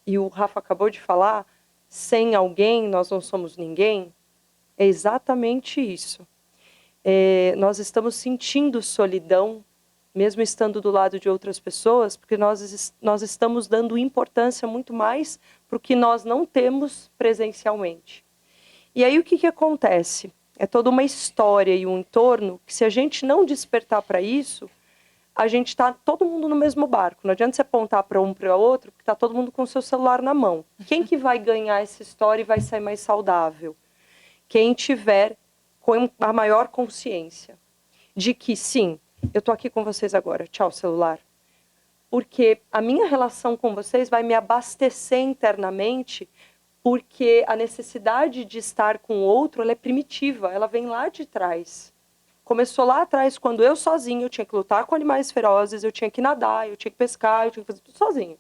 e o Rafa acabou de falar, sem alguém nós não somos ninguém, é exatamente isso. Nós estamos sentindo solidão, mesmo estando do lado de outras pessoas, porque nós estamos dando importância muito mais para o que nós não temos presencialmente. E aí o que acontece? É toda uma história e um entorno que, se a gente não despertar para isso, a gente está todo mundo no mesmo barco. Não adianta você apontar para um para o outro, porque está todo mundo com o seu celular na mão. Quem que vai ganhar essa história e vai sair mais saudável? Quem tiver com a maior consciência de que, sim, eu estou aqui com vocês agora, tchau, celular. Porque a minha relação com vocês vai me abastecer internamente, porque a necessidade de estar com o outro, ela é primitiva, ela vem lá de trás. Começou lá atrás, quando eu sozinha, eu tinha que lutar com animais ferozes, eu tinha que nadar, eu tinha que pescar, eu tinha que fazer tudo sozinho.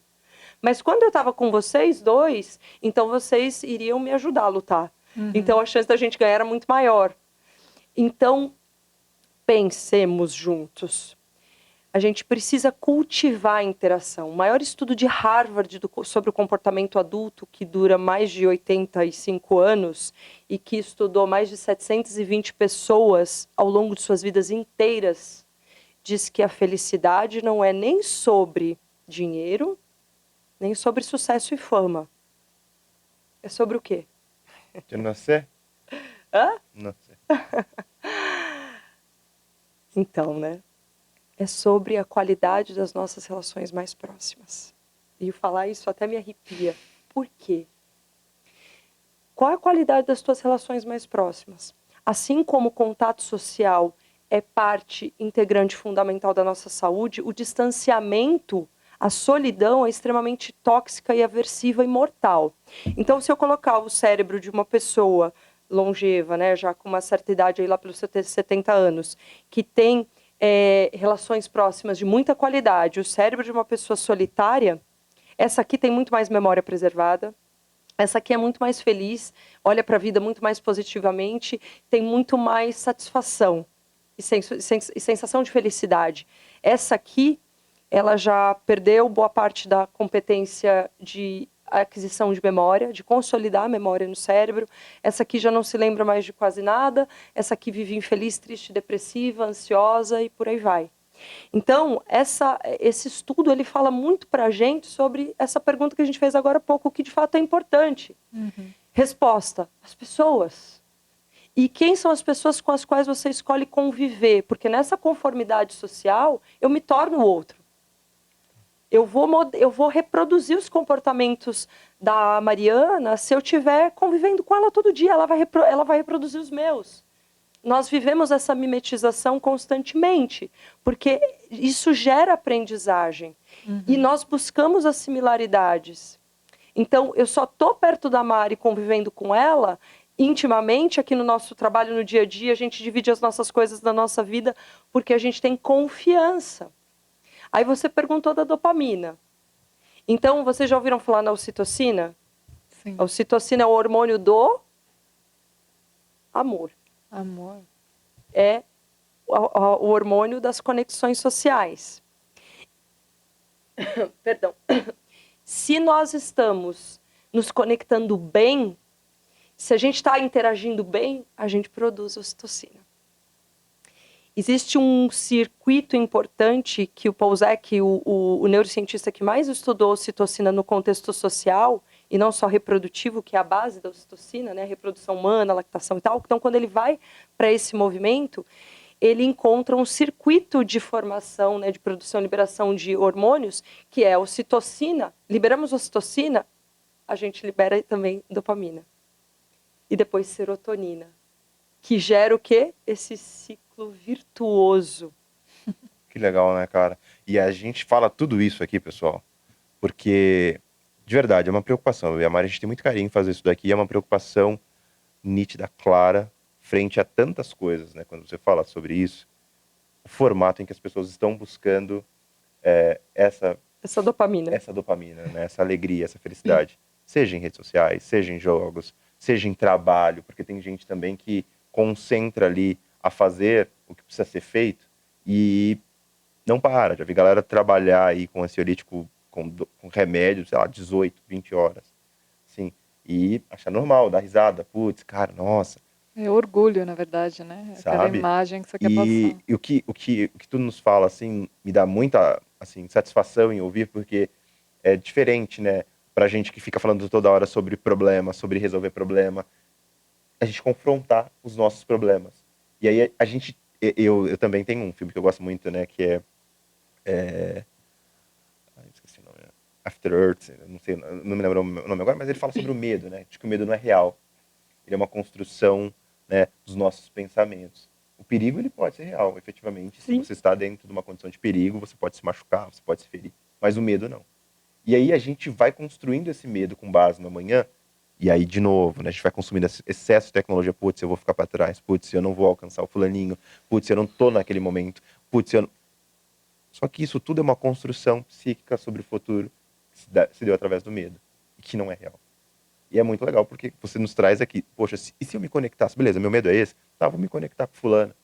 Mas quando eu estava com vocês dois, então vocês iriam me ajudar a lutar. Então a chance da gente ganhar era muito maior. Então, pensemos juntos. A gente precisa cultivar a interação. O maior estudo de Harvard sobre o comportamento adulto, que dura mais de 85 anos e que estudou mais de 720 pessoas ao longo de suas vidas inteiras, diz que a felicidade não é nem sobre dinheiro, nem sobre sucesso e fama. É sobre o quê? Eu não sei. Hã? Não sei. Então, né? É sobre a qualidade das nossas relações mais próximas. E falar isso até me arrepia. Por quê? Qual é a qualidade das tuas relações mais próximas? Assim como o contato social é parte integrante fundamental da nossa saúde, o distanciamento, a solidão é extremamente tóxica e aversiva e mortal. Então, se eu colocar o cérebro de uma pessoa longeva, né, já com uma certa idade, aí lá pelos seus 70 anos, que tem relações próximas de muita qualidade, o cérebro de uma pessoa solitária, essa aqui tem muito mais memória preservada, essa aqui é muito mais feliz, olha para a vida muito mais positivamente, tem muito mais satisfação e sensação de felicidade. Essa aqui, ela já perdeu boa parte da competência de aquisição de memória, de consolidar a memória no cérebro. Essa aqui já não se lembra mais de quase nada. Essa aqui vive infeliz, triste, depressiva, ansiosa e por aí vai. Então, esse estudo ele fala muito para a gente sobre essa pergunta que a gente fez agora há pouco, o que de fato é importante. Resposta: as pessoas. E quem são as pessoas com as quais você escolhe conviver? Porque nessa conformidade social, eu me torno outro. Eu vou reproduzir os comportamentos da Mariana se eu estiver convivendo com ela todo dia. Ela vai reproduzir os meus. Nós vivemos essa mimetização constantemente, porque isso gera aprendizagem. E nós buscamos as similaridades. Então, eu só estou perto da Mari convivendo com ela intimamente, aqui no nosso trabalho, no dia a dia, a gente divide as nossas coisas da nossa vida, porque a gente tem confiança. Aí você perguntou da dopamina. Então, vocês já ouviram falar na ocitocina? Sim. A ocitocina é o hormônio do amor. Amor. É o hormônio das conexões sociais. Perdão. Se nós estamos nos conectando bem, se a gente está interagindo bem, a gente produz ocitocina. Existe um circuito importante que o Paulzek, o neurocientista que mais estudou ocitocina no contexto social, e não só reprodutivo, que é a base da ocitocina, né, a reprodução humana, a lactação e tal. Então, quando ele vai para esse movimento, ele encontra um circuito de formação, né, de produção e liberação de hormônios, que é a ocitocina. Liberamos ocitocina, a gente libera também dopamina. E depois serotonina, que gera o quê? Esse ciclo virtuoso. Que legal, né, cara? E a gente fala tudo isso aqui, pessoal, porque, de verdade, é uma preocupação. Eu e a Mari, a gente tem muito carinho em fazer isso daqui, é uma preocupação nítida, clara, frente a tantas coisas, né? Quando você fala sobre isso, o formato em que as pessoas estão buscando essa dopamina, né? Essa alegria, essa felicidade, seja em redes sociais, seja em jogos, seja em trabalho, porque tem gente também que concentra ali a fazer o que precisa ser feito e não para. Já vi galera trabalhar aí com ansiolítico, com remédio, sei lá, 18, 20 horas. Sim. E achar normal, dar risada. Putz, cara, nossa. É orgulho, na verdade, né? Aquela Sabe? imagem que você quer passar. E o que tu nos fala, assim, me dá muita, assim, satisfação em ouvir, porque é diferente, né? Pra gente que fica falando toda hora sobre problema, sobre resolver problema, a gente confrontar os nossos problemas. E aí a gente, eu também tenho um filme que eu gosto muito, né? Que esqueci o nome, né? After Earth, não sei, não me lembro o nome agora, mas ele fala sobre o medo, né? De que o medo não é real. Ele é uma construção, né, dos nossos pensamentos. O perigo, ele pode ser real, efetivamente. Sim. Se você está dentro de uma condição de perigo, você pode se machucar, você pode se ferir. Mas o medo, não. E aí a gente vai construindo esse medo com base no amanhã, e aí, de novo, né, a gente vai consumindo esse excesso de tecnologia. Putz, eu vou ficar para trás. Putz, eu não vou alcançar o fulaninho. Putz, eu não tô naquele momento. Putz, eu não... Só que isso tudo é uma construção psíquica sobre o futuro que se deu através do medo, e que não é real. E é muito legal, porque você nos traz aqui, poxa, e se eu me conectasse? Beleza, meu medo é esse? Tá, vou me conectar com fulano,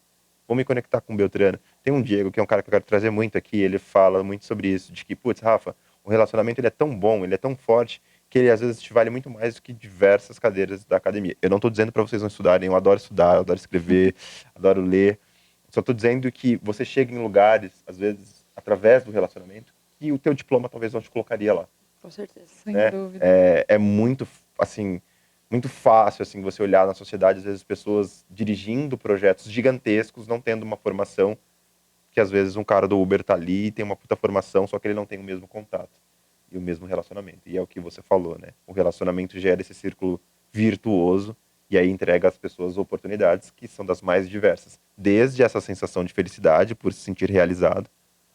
vou me conectar com Beltrano. Tem um Diego, que é um cara que eu quero trazer muito aqui, ele fala muito sobre isso, de que, putz, Rafa, o relacionamento ele é tão bom, ele é tão forte, que ele às vezes te vale muito mais do que diversas cadeiras da academia. Eu não tô dizendo para vocês não estudarem, eu adoro estudar, eu adoro escrever, adoro ler, só tô dizendo que você chega em lugares, às vezes, através do relacionamento, que o teu diploma talvez não te colocaria lá. Com certeza. Sem né? dúvida. É muito, assim, muito fácil, assim, você olhar na sociedade, às vezes, pessoas dirigindo projetos gigantescos, não tendo uma formação, que às vezes um cara do Uber tá ali e tem uma puta formação, só que ele não tem o mesmo contato e o mesmo relacionamento. E é o que você falou, né? O relacionamento gera esse círculo virtuoso e aí entrega às pessoas oportunidades que são das mais diversas. Desde essa sensação de felicidade por se sentir realizado,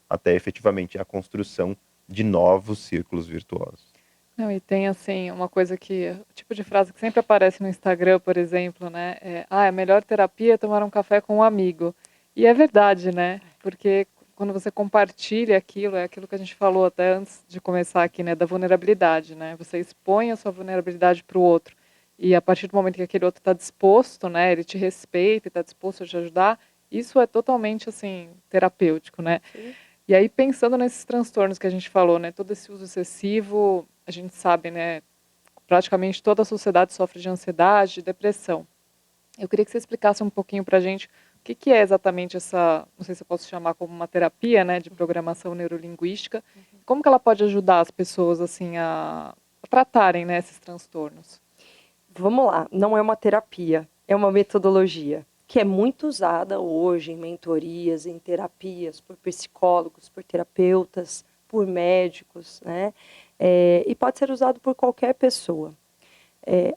até efetivamente a construção de novos círculos virtuosos. Não, e tem assim, uma coisa que, o tipo de frase que sempre aparece no Instagram, por exemplo, né? A melhor terapia é tomar um café com um amigo. E é verdade, né? Porque quando você compartilha aquilo, é aquilo que a gente falou até antes de começar aqui, né? Da vulnerabilidade, né? Você expõe a sua vulnerabilidade para o outro. E a partir do momento que aquele outro está disposto, né? Ele te respeita e está disposto a te ajudar, isso é totalmente, assim, terapêutico, né? Sim. E aí, pensando nesses transtornos que a gente falou, né, todo esse uso excessivo, a gente sabe, né, praticamente toda a sociedade sofre de ansiedade, de depressão. Eu queria que você explicasse um pouquinho para a gente o que, que é exatamente essa, não sei se eu posso chamar como uma terapia, né, de programação neurolinguística, como que ela pode ajudar as pessoas, assim, a tratarem, né, esses transtornos? Vamos lá, não é uma terapia, é uma metodologia que é muito usada hoje em mentorias, em terapias, por psicólogos, por terapeutas, por médicos, né? E pode ser usado por qualquer pessoa.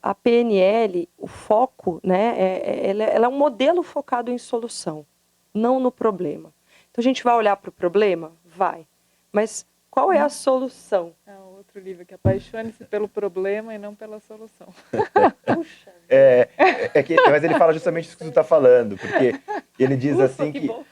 A PNL, o foco, né? Ela é um modelo focado em solução, não no problema. Então a gente vai olhar para o problema? Vai. Mas qual é a solução? É outro livro, que apaixone-se pelo problema e não pela solução. Puxa. Mas ele fala justamente isso que tu tá falando, porque ele diz Ufa, assim que que, bom.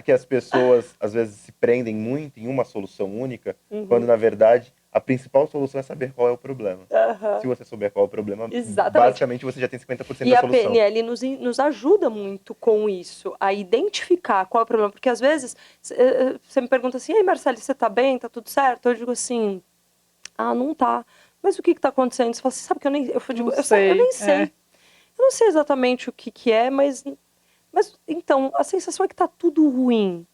que as pessoas às vezes se prendem muito em uma solução única, Uhum. quando na verdade a principal solução é saber qual é o problema. Aham. Se você souber qual é o problema, Exatamente. basicamente você já tem 50% E da a solução. PNL nos ajuda muito com isso, a identificar qual é o problema. Porque às vezes você me pergunta assim, ei Marcele, você tá bem? Tá tudo certo? Eu digo assim, não tá. Mas o que tá acontecendo? Você fala assim, sabe que eu nem... Eu digo, eu nem sei. Eu não sei exatamente o que é, mas então, a sensação é que tá tudo ruim,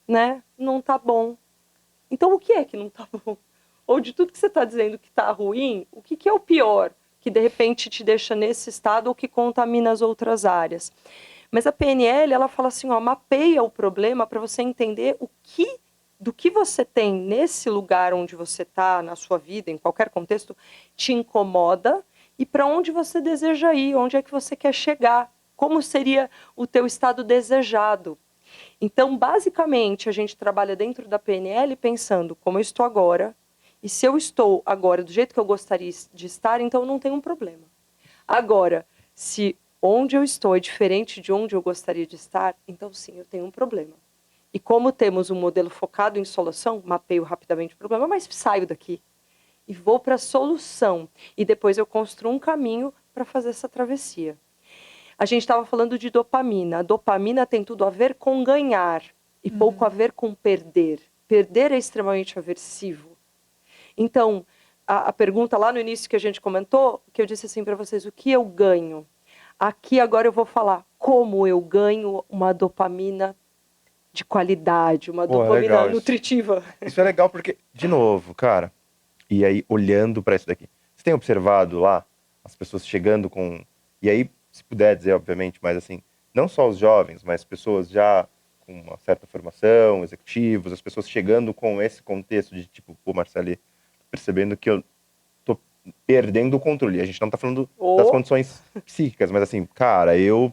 né? Não tá bom. Então, o que é que não tá bom? Ou de tudo que você está dizendo que tá ruim, o que é o pior que de repente te deixa nesse estado ou que contamina as outras áreas? Mas a PNL, ela fala assim, ó, mapeia o problema para você entender do que você tem nesse lugar onde você está, na sua vida, em qualquer contexto, te incomoda e para onde você deseja ir, onde é que você quer chegar, como seria o teu estado desejado. Então, basicamente, a gente trabalha dentro da PNL pensando como eu estou agora, e se eu estou agora do jeito que eu gostaria de estar, então não tem um problema. Agora, se onde eu estou é diferente de onde eu gostaria de estar, então sim, eu tenho um problema. E como temos um modelo focado em solução, mapeio rapidamente o problema, mas saio daqui e vou para a solução. E depois eu construo um caminho para fazer essa travessia. A gente estava falando de dopamina. A dopamina tem tudo a ver com ganhar e pouco a ver com perder. Perder é extremamente aversivo. Então, a pergunta lá no início que a gente comentou, que eu disse assim para vocês, o que eu ganho? Aqui agora eu vou falar como eu ganho uma dopamina de qualidade, uma dopamina legal nutritiva. Isso é legal porque, de novo, cara, e aí olhando para isso daqui, você tem observado lá as pessoas chegando com. E aí, se puder dizer, obviamente, mas assim, não só os jovens, mas pessoas já com uma certa formação, executivos, as pessoas chegando com esse contexto de tipo, pô, Marcelo, percebendo que eu tô perdendo o controle. A gente não tá falando das condições psíquicas, mas assim, cara, eu,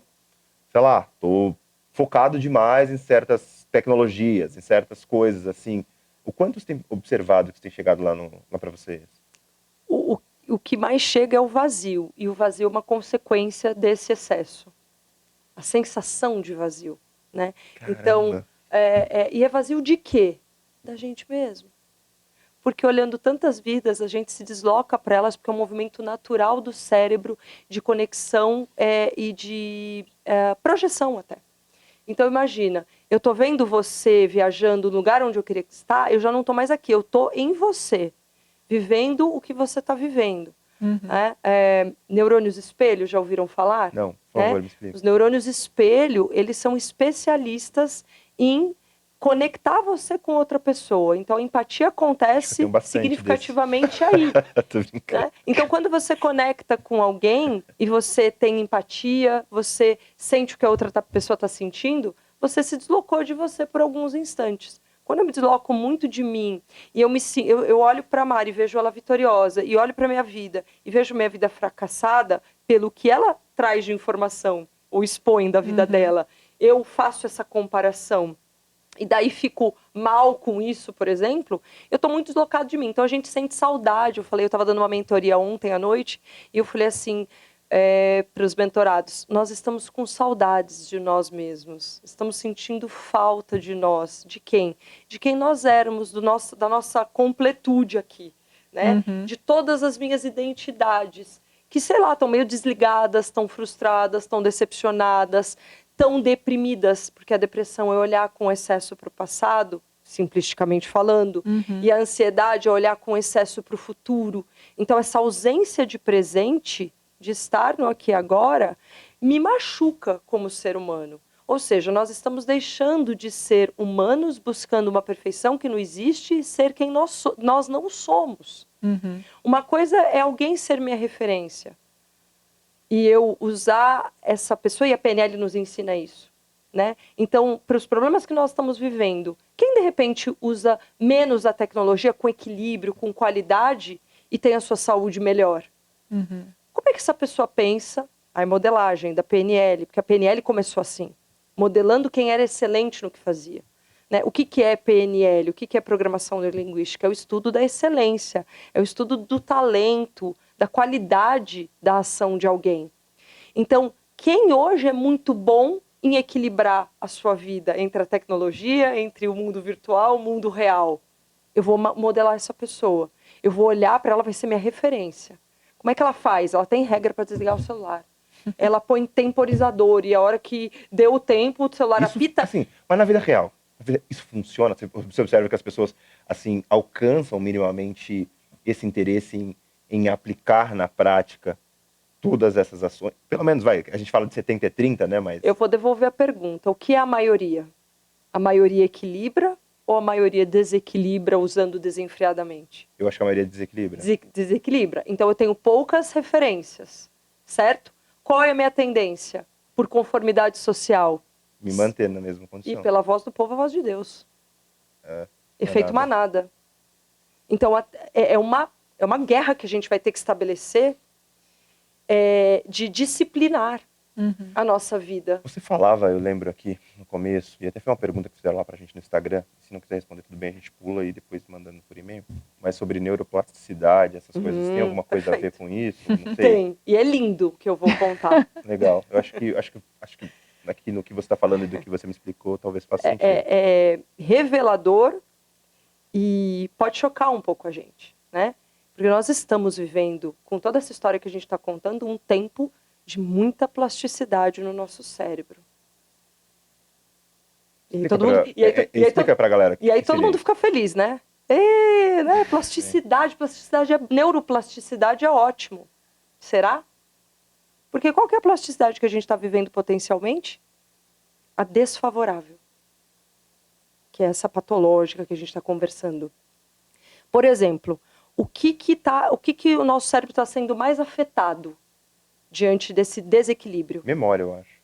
sei lá, tô focado demais em certas tecnologias, em certas coisas, assim. O quanto você tem observado que você tem chegado lá para vocês? O que mais chega é o vazio, e o vazio é uma consequência desse excesso. A sensação de vazio, né? Caramba. Então, e é vazio de quê? Da gente mesmo. Porque olhando tantas vidas, a gente se desloca para elas porque é um movimento natural do cérebro de conexão e de projeção até. Então imagina, eu estou vendo você viajando no lugar onde eu queria estar, eu já não estou mais aqui, eu estou em você, vivendo o que você está vivendo. Neurônios espelho, já ouviram falar? Não, por favor, me explica. Os neurônios espelho, eles são especialistas em conectar você com outra pessoa. Então, a empatia acontece tenho bastante significativamente aí. Tô brincando. Né? Então, quando você conecta com alguém e você tem empatia, você sente o que a outra pessoa está sentindo, você se deslocou de você por alguns instantes. Quando eu me desloco muito de mim e eu olho para a Mari e vejo ela vitoriosa, e olho para minha vida e vejo minha vida fracassada pelo que ela traz de informação ou expõe da vida dela, eu faço essa comparação. E daí fico mal com isso, por exemplo, eu estou muito deslocado de mim. Então a gente sente saudade. Eu estava dando uma mentoria ontem à noite, e eu falei assim para os mentorados: nós estamos com saudades de nós mesmos. Estamos sentindo falta de nós. De quem? De quem nós éramos, da nossa completude aqui. Né? De todas as minhas identidades, que, sei lá, estão meio desligadas, estão frustradas, estão decepcionadas, tão deprimidas, porque a depressão é olhar com excesso para o passado, simplisticamente falando, e a ansiedade é olhar com excesso para o futuro. Então, essa ausência de presente, de estar no aqui e agora, me machuca como ser humano. Ou seja, nós estamos deixando de ser humanos, buscando uma perfeição que não existe, e ser quem nós não somos. Uma coisa é alguém ser minha referência, e eu usar essa pessoa, e a PNL nos ensina isso, né? Então, para os problemas que nós estamos vivendo, quem de repente usa menos a tecnologia com equilíbrio, com qualidade, e tem a sua saúde melhor? Como é que essa pessoa pensa? A modelagem da PNL, porque a PNL começou assim, modelando quem era excelente no que fazia. Né? O que é PNL? O que é programação neurolinguística? É o estudo da excelência, é o estudo do talento, da qualidade da ação de alguém. Então, quem hoje é muito bom em equilibrar a sua vida entre a tecnologia, entre o mundo virtual e o mundo real? Eu vou modelar essa pessoa. Eu vou olhar para ela, vai ser minha referência. Como é que ela faz? Ela tem regra para desligar o celular. Ela põe temporizador, e a hora que deu o tempo, o celular apita. Assim, mas na vida real, isso funciona? Você observa que as pessoas assim alcançam minimamente esse interesse em aplicar na prática todas essas ações? Pelo menos, a gente fala de 70 e 30, né? Mas Eu vou devolver a pergunta. O que é a maioria? A maioria equilibra ou a maioria desequilibra usando desenfreadamente? eu acho que a maioria desequilibra. Desequilibra. Então eu tenho poucas referências, certo? Qual é a minha tendência? Por conformidade social. Me manter na mesma E condição. pela voz do povo, a voz de Deus. Efeito manada. manada. Então é uma guerra que a gente vai ter que estabelecer de disciplinar a nossa vida. Você falava, eu lembro aqui no começo, e até foi uma pergunta que fizeram lá pra gente no Instagram, se não quiser responder tudo bem, a gente pula e depois mandando por e-mail, mas sobre neuroplasticidade, essas coisas, tem alguma coisa a ver com isso? Não sei. Tem, e é lindo que eu vou contar. Legal, eu acho que aqui no que você está falando e do que você me explicou, talvez faça sentido. É revelador e pode chocar um pouco a gente, né? Porque nós estamos vivendo, com toda essa história que a gente está contando, um tempo de muita plasticidade no nosso cérebro. Explica pra galera. E aí todo mundo fica feliz, né? Né? Plasticidade, neuroplasticidade é ótimo. Será? Porque qual que é a plasticidade que a gente está vivendo potencialmente? A desfavorável. Que é essa patológica que a gente está conversando. Por exemplo, o que o nosso cérebro está sendo mais afetado diante desse desequilíbrio? Memória, eu acho.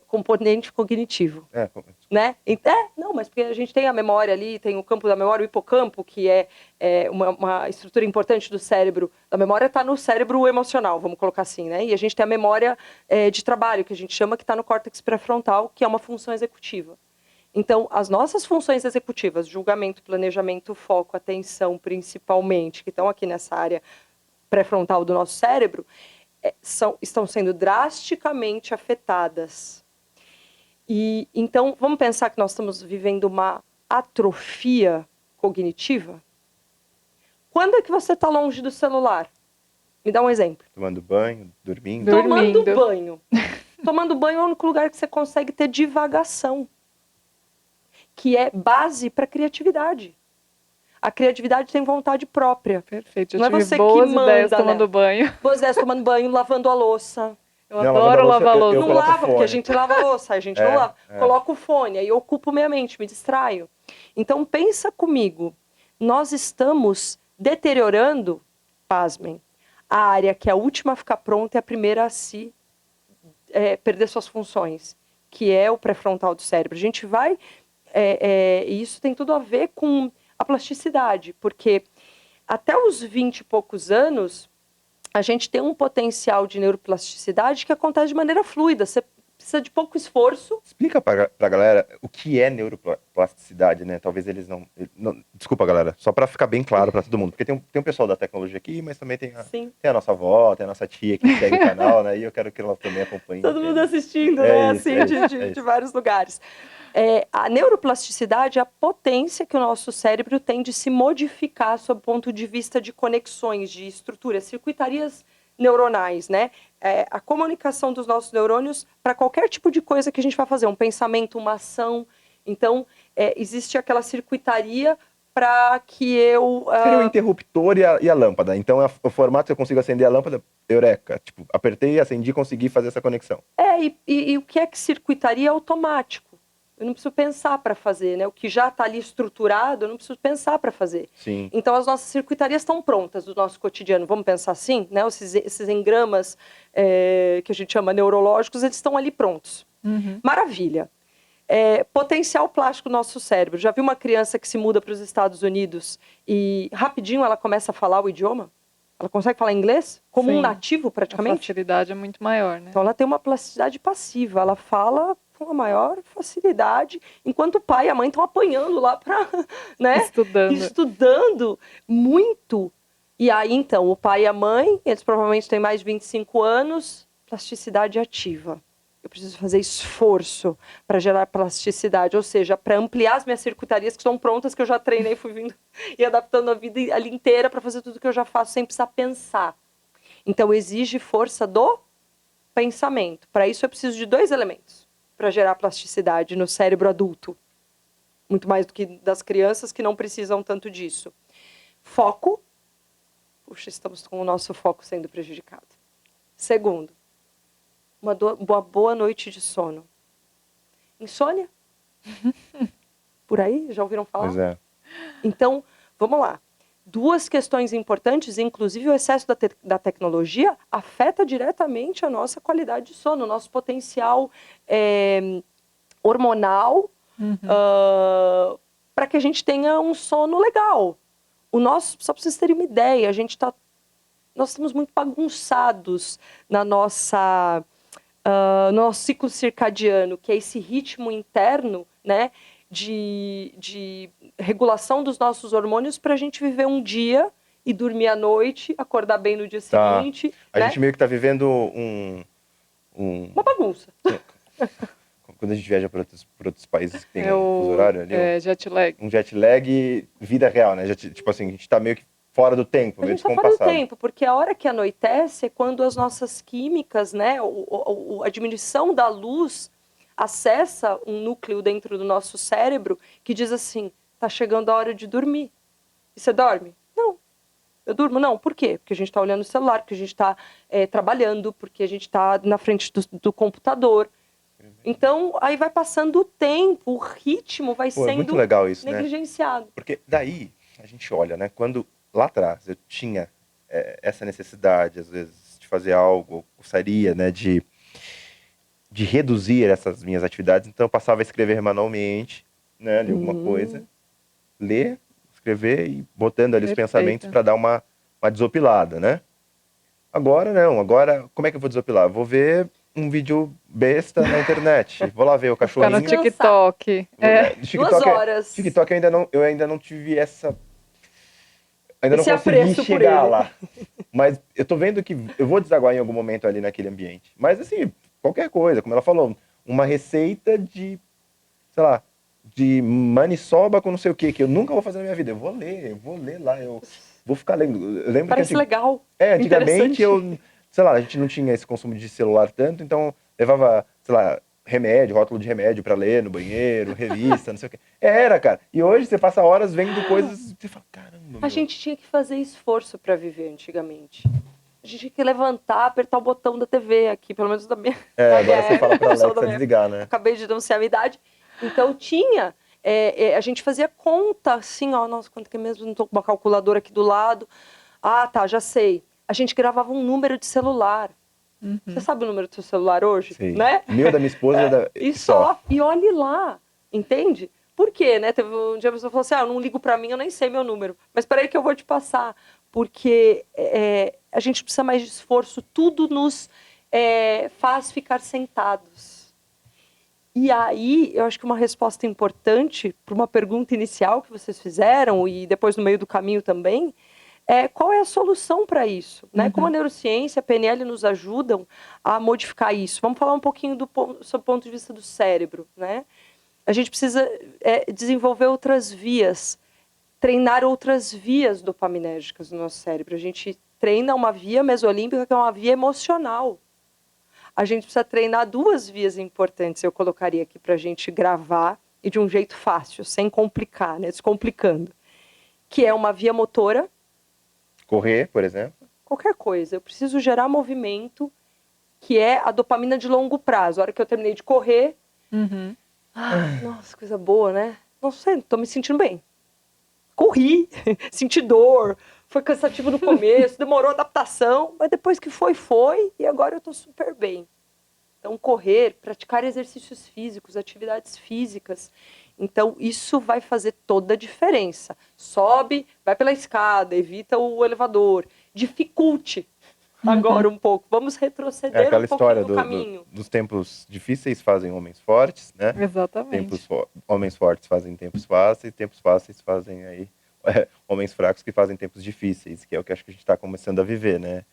Componente cognitivo. Né? Não, mas porque a gente tem a memória ali, tem o campo da memória, o hipocampo, que é uma estrutura importante do cérebro. A memória está no cérebro emocional, vamos colocar assim, né? E a gente tem a memória de trabalho, que a gente chama, que está no córtex pré-frontal, que é uma função executiva. Então, as nossas funções executivas, julgamento, planejamento, foco, atenção, principalmente, que estão aqui nessa área pré-frontal do nosso cérebro, estão sendo drasticamente afetadas. E então, vamos pensar que nós estamos vivendo uma atrofia cognitiva? Quando é que você está longe do celular? Me dá um exemplo. Tomando banho, dormindo. Tomando banho. Tomando banho é o único lugar que você consegue ter divagação, que é base para a criatividade. A criatividade tem vontade própria. Perfeito, eu Não tive é você boas que manda, ideias tomando banho. Boas ideias tomando banho, lavando a louça. Eu Não, adoro lavando a louça, lavar eu louça. Não coloco lava, porque a fone. gente lava a louça, a gente não É, lava. é. Coloco o fone, aí eu ocupo minha mente, me distraio. Então, pensa comigo, nós estamos deteriorando, pasmem, a área que é a última a ficar pronta e a primeira a se perder suas funções, que é o pré-frontal do cérebro. A gente vai... e isso tem tudo a ver com a plasticidade, porque até os 20 e poucos anos, a gente tem um potencial de neuroplasticidade que acontece de maneira fluida. Você precisa de pouco esforço. Explica pra galera o que é neuroplasticidade, né? Talvez eles não. Desculpa, galera, só pra ficar bem claro pra todo mundo. Porque tem um pessoal da tecnologia aqui, mas também Sim. tem a nossa avó, tem a nossa tia que segue o canal, né? E eu quero que ela também acompanhe. Todo mundo entenda. assistindo, É né? isso, Assim, é isso, é de isso. vários lugares. A neuroplasticidade é a potência que o nosso cérebro tem de se modificar sob o ponto de vista de conexões, de estruturas, circuitarias neuronais, né? A comunicação dos nossos neurônios para qualquer tipo de coisa que a gente vai fazer, um pensamento, uma ação. Então, existe aquela circuitaria para que eu... Seria o interruptor e a lâmpada. Então, o formato, eu consigo acender a lâmpada, eureka. Tipo, apertei, acendi e consegui fazer essa conexão. E o que é que circuitaria é automático. Eu não preciso pensar para fazer, né? O que já está ali estruturado, eu não preciso pensar para fazer. Sim. Então, as nossas circuitarias estão prontas do nosso cotidiano. Vamos pensar assim, né? Esses engramas que a gente chama neurológicos, eles estão ali prontos. Uhum. Maravilha. Potencial plástico do nosso cérebro. Já viu uma criança que se muda para os Estados Unidos e rapidinho ela começa a falar o idioma? Ela consegue falar inglês como um Sim. nativo, A praticamente? facilidade é muito maior, né? Então, ela tem uma plasticidade passiva. Ela fala com a maior facilidade, enquanto o pai e a mãe estão apanhando lá para, né? Estudando muito. E aí, então, o pai e a mãe, eles provavelmente têm mais de 25 anos, plasticidade ativa. Eu preciso fazer esforço para gerar plasticidade, ou seja, para ampliar as minhas circuitarias que estão prontas, que eu já treinei, fui vindo e adaptando a vida ali inteira para fazer tudo que eu já faço sem precisar pensar. Então, exige força do pensamento. Para isso, eu preciso de 2 elementos para gerar plasticidade no cérebro adulto. Muito mais do que das crianças que não precisam tanto disso. Foco. Puxa, estamos com o nosso foco sendo prejudicado. Segundo, uma boa noite de sono. Insônia? Por aí? Já ouviram falar? Pois é. Então, vamos lá. 2 questões importantes, inclusive o excesso da tecnologia, afeta diretamente a nossa qualidade de sono, o nosso potencial hormonal, para que a gente tenha um sono legal. Só para vocês terem uma ideia, nós estamos muito bagunçados no nosso ciclo circadiano, que é esse ritmo interno, né? De regulação dos nossos hormônios para a gente viver um dia e dormir à noite, acordar bem no dia seguinte. A né? gente meio que tá vivendo uma bagunça. Quando a gente viaja para outros países que tem o fuso horário ali, jet lag. um jet lag vida real, né? Tipo assim, a gente tá meio que fora do tempo, A meio gente está fora do descompassado. tempo, porque a hora que anoitece é quando as nossas químicas, né, a diminuição da luz acessa um núcleo dentro do nosso cérebro que diz assim, tá chegando a hora de dormir. E você dorme? Não. Eu durmo? Não. Por quê? Porque a gente está olhando o celular, porque a gente está trabalhando, porque a gente está na frente do computador. Então, aí vai passando o tempo, o ritmo vai Pô, é muito sendo legal isso, né? negligenciado. Porque daí a gente olha, né? Quando lá atrás eu tinha essa necessidade, às vezes, de fazer algo, gostaria, né? De reduzir essas minhas atividades, então eu passava a escrever manualmente, né? Ali alguma coisa, ler, escrever e botando ali os pensamentos para dar uma desopilada, né? Agora não, agora como é que eu vou desopilar? Vou ver um vídeo besta na internet, vou lá ver o Ficar no cachorrinho. TikTok. TikTok 2 horas. TikTok eu ainda não tive essa... Ainda não Esse consegui apreço por chegar ele. lá. Mas eu tô vendo que eu vou desaguar em algum momento ali naquele ambiente. Mas assim, qualquer coisa, como ela falou, uma receita de, sei lá, de maniçoba com não sei o que eu nunca vou fazer na minha vida. Eu vou ler lá, eu vou ficar lendo. Eu lembro Parece que legal. antigamente sei lá, a gente não tinha esse consumo de celular tanto, então levava, sei lá, remédio, rótulo de remédio pra ler no banheiro, revista, não sei o que. Era, cara. E hoje você passa horas vendo coisas e você fala, caramba, A meu. gente tinha que fazer esforço para viver antigamente. a gente tinha que levantar, apertar o botão da TV aqui, pelo menos da minha... Agora você fala pra pessoal da Alexa minha- desligar, né? Acabei de denunciar a minha idade. Então tinha, a gente fazia conta, assim, ó, nossa, quanto que é mesmo? Não tô com uma calculadora aqui do lado. Ah, tá, já sei. A gente gravava um número de celular. Você sabe o número do seu celular hoje? Sei. Né? Meu, da minha esposa, E só. E olhe lá, entende? Por quê, né? Teve um dia a pessoa falou assim, não ligo pra mim, eu nem sei meu número. Mas peraí que eu vou te passar. Porque a gente precisa mais de esforço, tudo nos faz ficar sentados. E aí, eu acho que uma resposta importante para uma pergunta inicial que vocês fizeram, e depois no meio do caminho também, qual é a solução para isso? Né? Como a neurociência, a PNL nos ajudam a modificar isso. Vamos falar um pouquinho sobre o ponto de vista do cérebro. Né? A gente precisa desenvolver outras vias, treinar outras vias dopaminérgicas no nosso cérebro. A gente treina uma via mesolímbica, que é uma via emocional. A gente precisa treinar duas vias importantes, eu colocaria aqui para a gente gravar, e de um jeito fácil, sem complicar, né? Descomplicando. Que é uma via motora. Correr, por exemplo. Qualquer coisa. Eu preciso gerar movimento, que é a dopamina de longo prazo. A hora que eu terminei de correr... nossa, coisa boa, né? Não sei, tô me sentindo bem. Corri, senti dor, foi cansativo no começo, demorou adaptação, mas depois que foi, e agora eu tô super bem. Então, correr, praticar exercícios físicos, atividades físicas. Então, isso vai fazer toda a diferença. Sobe, vai pela escada, evita o elevador. Dificulte agora um pouco. Vamos retroceder Aquela um história pouquinho no caminho. dos tempos difíceis fazem homens fortes, né? Exatamente. Homens fortes fazem tempos fáceis fazem aí homens fracos que fazem tempos difíceis, que é o que acho que a gente está começando a viver, né?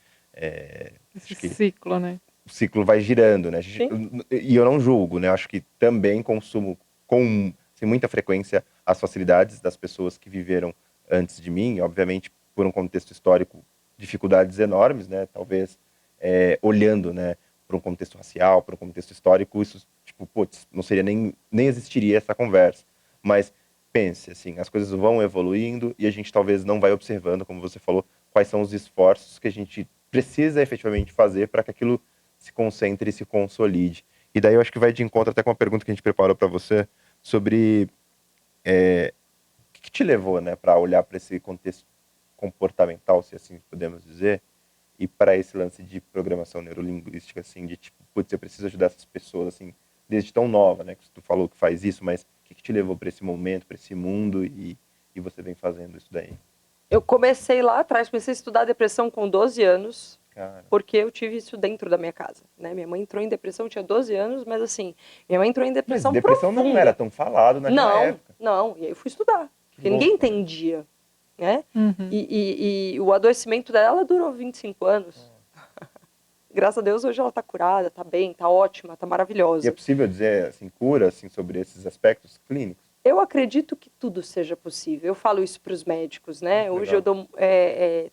Esse ciclo, né? O ciclo vai girando, né? Sim. E eu não julgo, né? Acho que também consumo com muita frequência as facilidades das pessoas que viveram antes de mim, obviamente por um contexto histórico, dificuldades enormes, né? Talvez olhando, né, para um contexto racial, para um contexto histórico, isso, tipo, putz, não seria nem existiria essa conversa. Mas pense, assim, as coisas vão evoluindo e a gente talvez não vai observando, como você falou, quais são os esforços que a gente precisa efetivamente fazer para que aquilo se concentre e se consolide. E daí eu acho que vai de encontro até com uma pergunta que a gente preparou para você sobre o que te levou, né, para olhar para esse contexto comportamental, se assim podemos dizer, e para esse lance de programação neurolinguística, assim, de tipo, putz, eu preciso ajudar essas pessoas, assim, desde tão nova, né, que tu falou que faz isso, mas o que te levou para esse momento, para esse mundo e você vem fazendo isso daí? Eu comecei lá atrás, comecei a estudar depressão com 12 anos, Cara, porque eu tive isso dentro da minha casa, né? Minha mãe entrou em depressão, tinha 12 anos, mas assim, minha mãe entrou em mas depressão depressão profunda. não era tão falado naquela época. Não, e aí eu fui estudar, porque louco, ninguém né? entendia, né? E o adoecimento dela durou 25 anos. Graças a Deus, hoje ela tá curada, tá bem, tá ótima, tá E é maravilhosa. possível dizer, assim, cura, assim, sobre esses aspectos clínicos? Eu acredito que tudo seja possível. Eu falo isso para os médicos, né? Hoje Legal. eu dou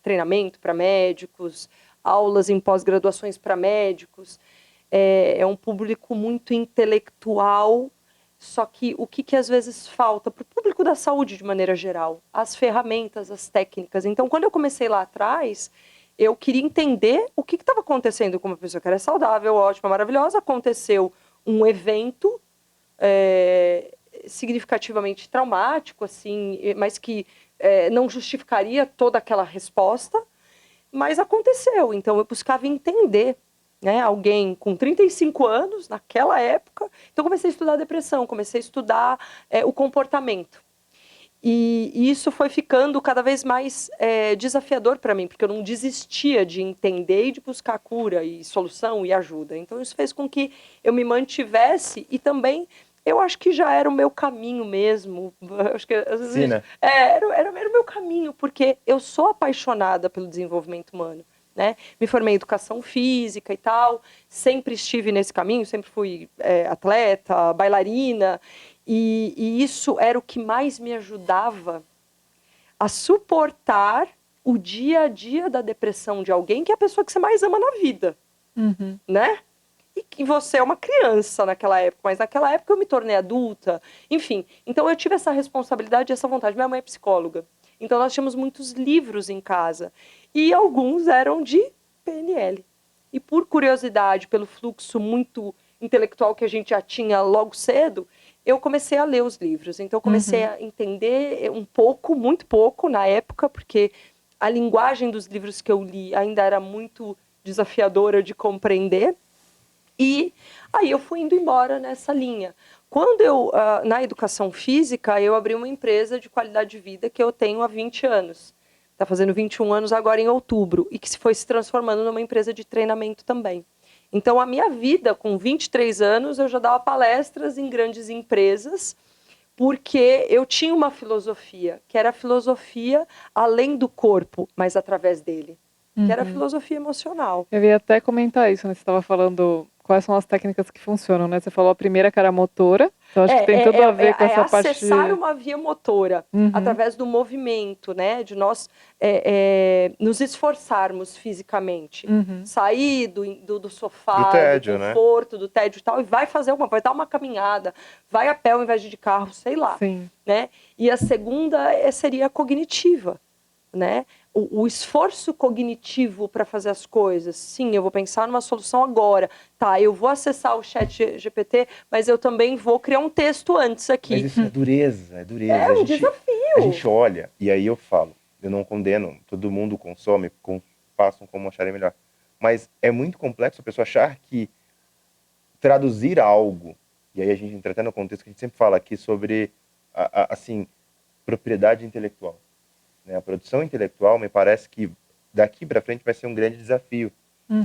treinamento para médicos, aulas em pós-graduações para médicos. É um público muito intelectual, só que o que às vezes falta para o público da saúde de maneira geral? As ferramentas, as técnicas. Então, quando eu comecei lá atrás, eu queria entender o que estava acontecendo com uma pessoa que era saudável, ótima, maravilhosa. Aconteceu um evento significativamente traumático, assim, mas que não justificaria toda aquela resposta, mas aconteceu. Então, eu buscava entender, né, alguém com 35 anos, naquela época. Então, comecei a estudar depressão, comecei a estudar o comportamento. E isso foi ficando cada vez mais desafiador para mim, porque eu não desistia de entender e de buscar cura e solução e ajuda. Então, isso fez com que eu me mantivesse e também eu acho que já era o meu caminho mesmo. Acho que às vezes Sim, né? era o meu caminho, porque eu sou apaixonada pelo desenvolvimento humano. Né? Me formei em educação física e tal, sempre estive nesse caminho, sempre fui atleta, bailarina, e isso era o que mais me ajudava a suportar o dia a dia da depressão de alguém que é a pessoa que você mais ama na vida, né? E que você é uma criança naquela época, mas naquela época eu me tornei adulta, enfim. Então eu tive essa responsabilidade e essa vontade. Minha mãe é psicóloga, então nós tínhamos muitos livros em casa. E alguns eram de PNL. E por curiosidade, pelo fluxo muito intelectual que a gente já tinha logo cedo, eu comecei a ler os livros. Então, eu comecei a entender um pouco, muito pouco na época, porque a linguagem dos livros que eu li ainda era muito desafiadora de compreender. E aí eu fui indo embora nessa linha. Quando eu, na educação física, eu abri uma empresa de qualidade de vida que eu tenho há 20 anos. Está fazendo 21 anos agora em outubro. E que foi se transformando numa empresa de treinamento também. Então, a minha vida, com 23 anos, eu já dava palestras em grandes empresas, porque eu tinha uma filosofia, que era a filosofia além do corpo, mas através dele. Que era a filosofia emocional. Eu ia até comentar isso, né? Você estava falando quais são as técnicas que funcionam, né? Você falou a primeira que era a motora, então acho que tem tudo a ver com essa parte de... acessar uma via motora através do movimento, né? De nós nos esforçarmos fisicamente. Sair do sofá, Do tédio, do conforto, do tédio e tal, e vai dar uma caminhada, vai a pé ao invés de carro, sei lá. Sim. Né? E a segunda seria a cognitiva, né? O esforço cognitivo para fazer as coisas. Sim, eu vou pensar numa solução agora. Tá, eu vou acessar o chat GPT, mas eu também vou criar um texto antes aqui. Mas isso é dureza, é dureza. É um desafio. A gente olha, e aí eu falo, eu não condeno, todo mundo consome, façam como acharem melhor. Mas é muito complexo a pessoa achar que traduzir algo, e aí a gente entra até no contexto que a gente sempre fala aqui sobre, assim, propriedade intelectual. Né? A produção intelectual, me parece que daqui para frente vai ser um grande desafio,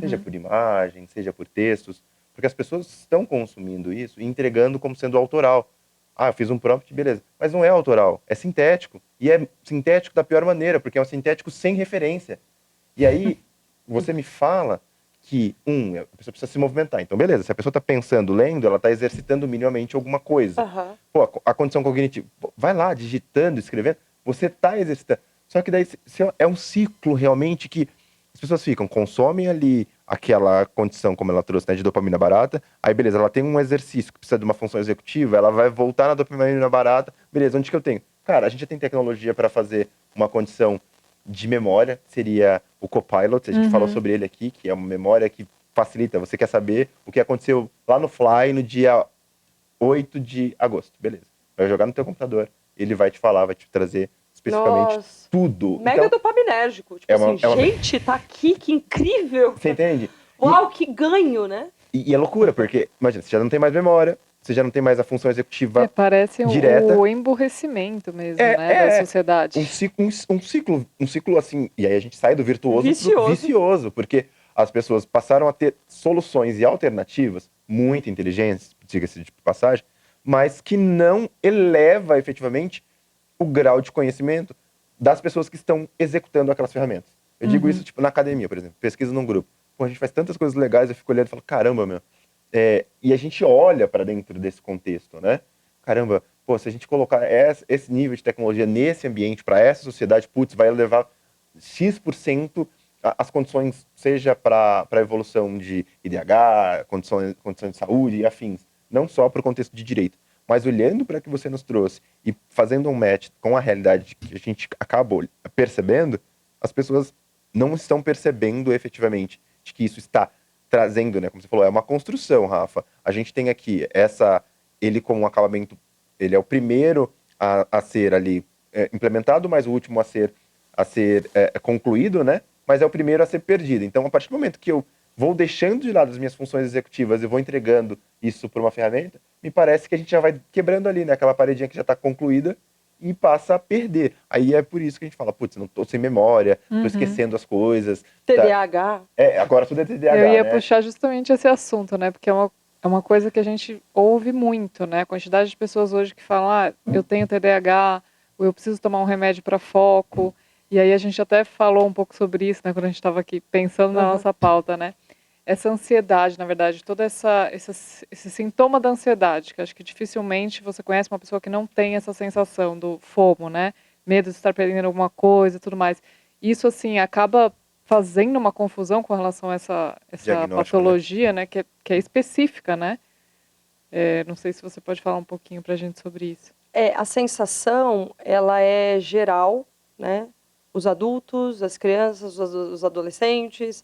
seja por imagem, seja por textos, porque as pessoas estão consumindo isso e entregando como sendo autoral. Ah, eu fiz um prompt, beleza. Mas não é autoral, é sintético. E é sintético da pior maneira, porque é um sintético sem referência. E aí, você me fala que, a pessoa precisa se movimentar. Então, beleza, se a pessoa está pensando, lendo, ela está exercitando minimamente alguma coisa. Pô, a condição cognitiva, vai lá, digitando, escrevendo, você está exercitando. Só que daí é um ciclo realmente que as pessoas consomem ali aquela condição, como ela trouxe, né, de dopamina barata, aí beleza, ela tem um exercício que precisa de uma função executiva, ela vai voltar na dopamina barata, beleza, onde que eu tenho? Cara, a gente já tem tecnologia para fazer uma condição de memória, seria o Copilot, a gente falou sobre ele aqui, que é uma memória que facilita, você quer saber o que aconteceu lá no Fly no dia 8 de agosto, beleza. Vai jogar no teu computador, ele vai te falar, vai te trazer especificamente tudo. Mega então, dopaminérgico. Tipo gente, tá aqui, que incrível. Você entende? Uau, que ganho, né? E é loucura, porque, imagina, você já não tem mais memória, você já não tem mais a função executiva parece direta. o emburrecimento mesmo, né, da sociedade. Um ciclo assim, e aí a gente sai do virtuoso pro vicioso, porque as pessoas passaram a ter soluções e alternativas muito inteligentes, diga-se de passagem, mas que não eleva efetivamente o grau de conhecimento das pessoas que estão executando aquelas ferramentas. Eu digo isso, tipo, na academia, por exemplo, pesquisa num grupo. Pô, a gente faz tantas coisas legais, eu fico olhando e falo, caramba, meu. E a gente olha para dentro desse contexto, né? Caramba, pô, se a gente colocar esse nível de tecnologia nesse ambiente, para essa sociedade, putz, vai levar X% as condições, seja para a evolução de IDH, condições de saúde e afins, não só para o contexto de direito, mas olhando para o que você nos trouxe e fazendo um match com a realidade que a gente acabou percebendo, as pessoas não estão percebendo efetivamente de que isso está trazendo, né? Como você falou, é uma construção, Rafa. A gente tem aqui ele como um acabamento, ele é o primeiro a ser ali implementado, mas o último a ser concluído, né? Mas é o primeiro a ser perdido. Então, a partir do momento que eu vou deixando de lado as minhas funções executivas e vou entregando isso por uma ferramenta, me parece que a gente já vai quebrando ali, né? Aquela paredinha que já está concluída e passa a perder. Aí é por isso que a gente fala, putz, não tô sem memória, tô esquecendo as coisas. TDAH. Tá? Agora tudo é TDAH, Eu ia né? puxar justamente esse assunto, né? Porque é uma coisa que a gente ouve muito, né? A quantidade de pessoas hoje que falam, eu tenho TDAH, ou eu preciso tomar um remédio para foco. E aí a gente até falou um pouco sobre isso, né? Quando a gente estava aqui pensando na nossa pauta, né? Essa ansiedade, na verdade, todo esse sintoma da ansiedade, que acho que dificilmente você conhece uma pessoa que não tem essa sensação do FOMO, né? Medo de estar perdendo alguma coisa e tudo mais. Isso, assim, acaba fazendo uma confusão com relação a essa patologia, né? Que é específica, né? Não sei se você pode falar um pouquinho pra gente sobre isso. A sensação, ela é geral, né? Os adultos, as crianças, os adolescentes,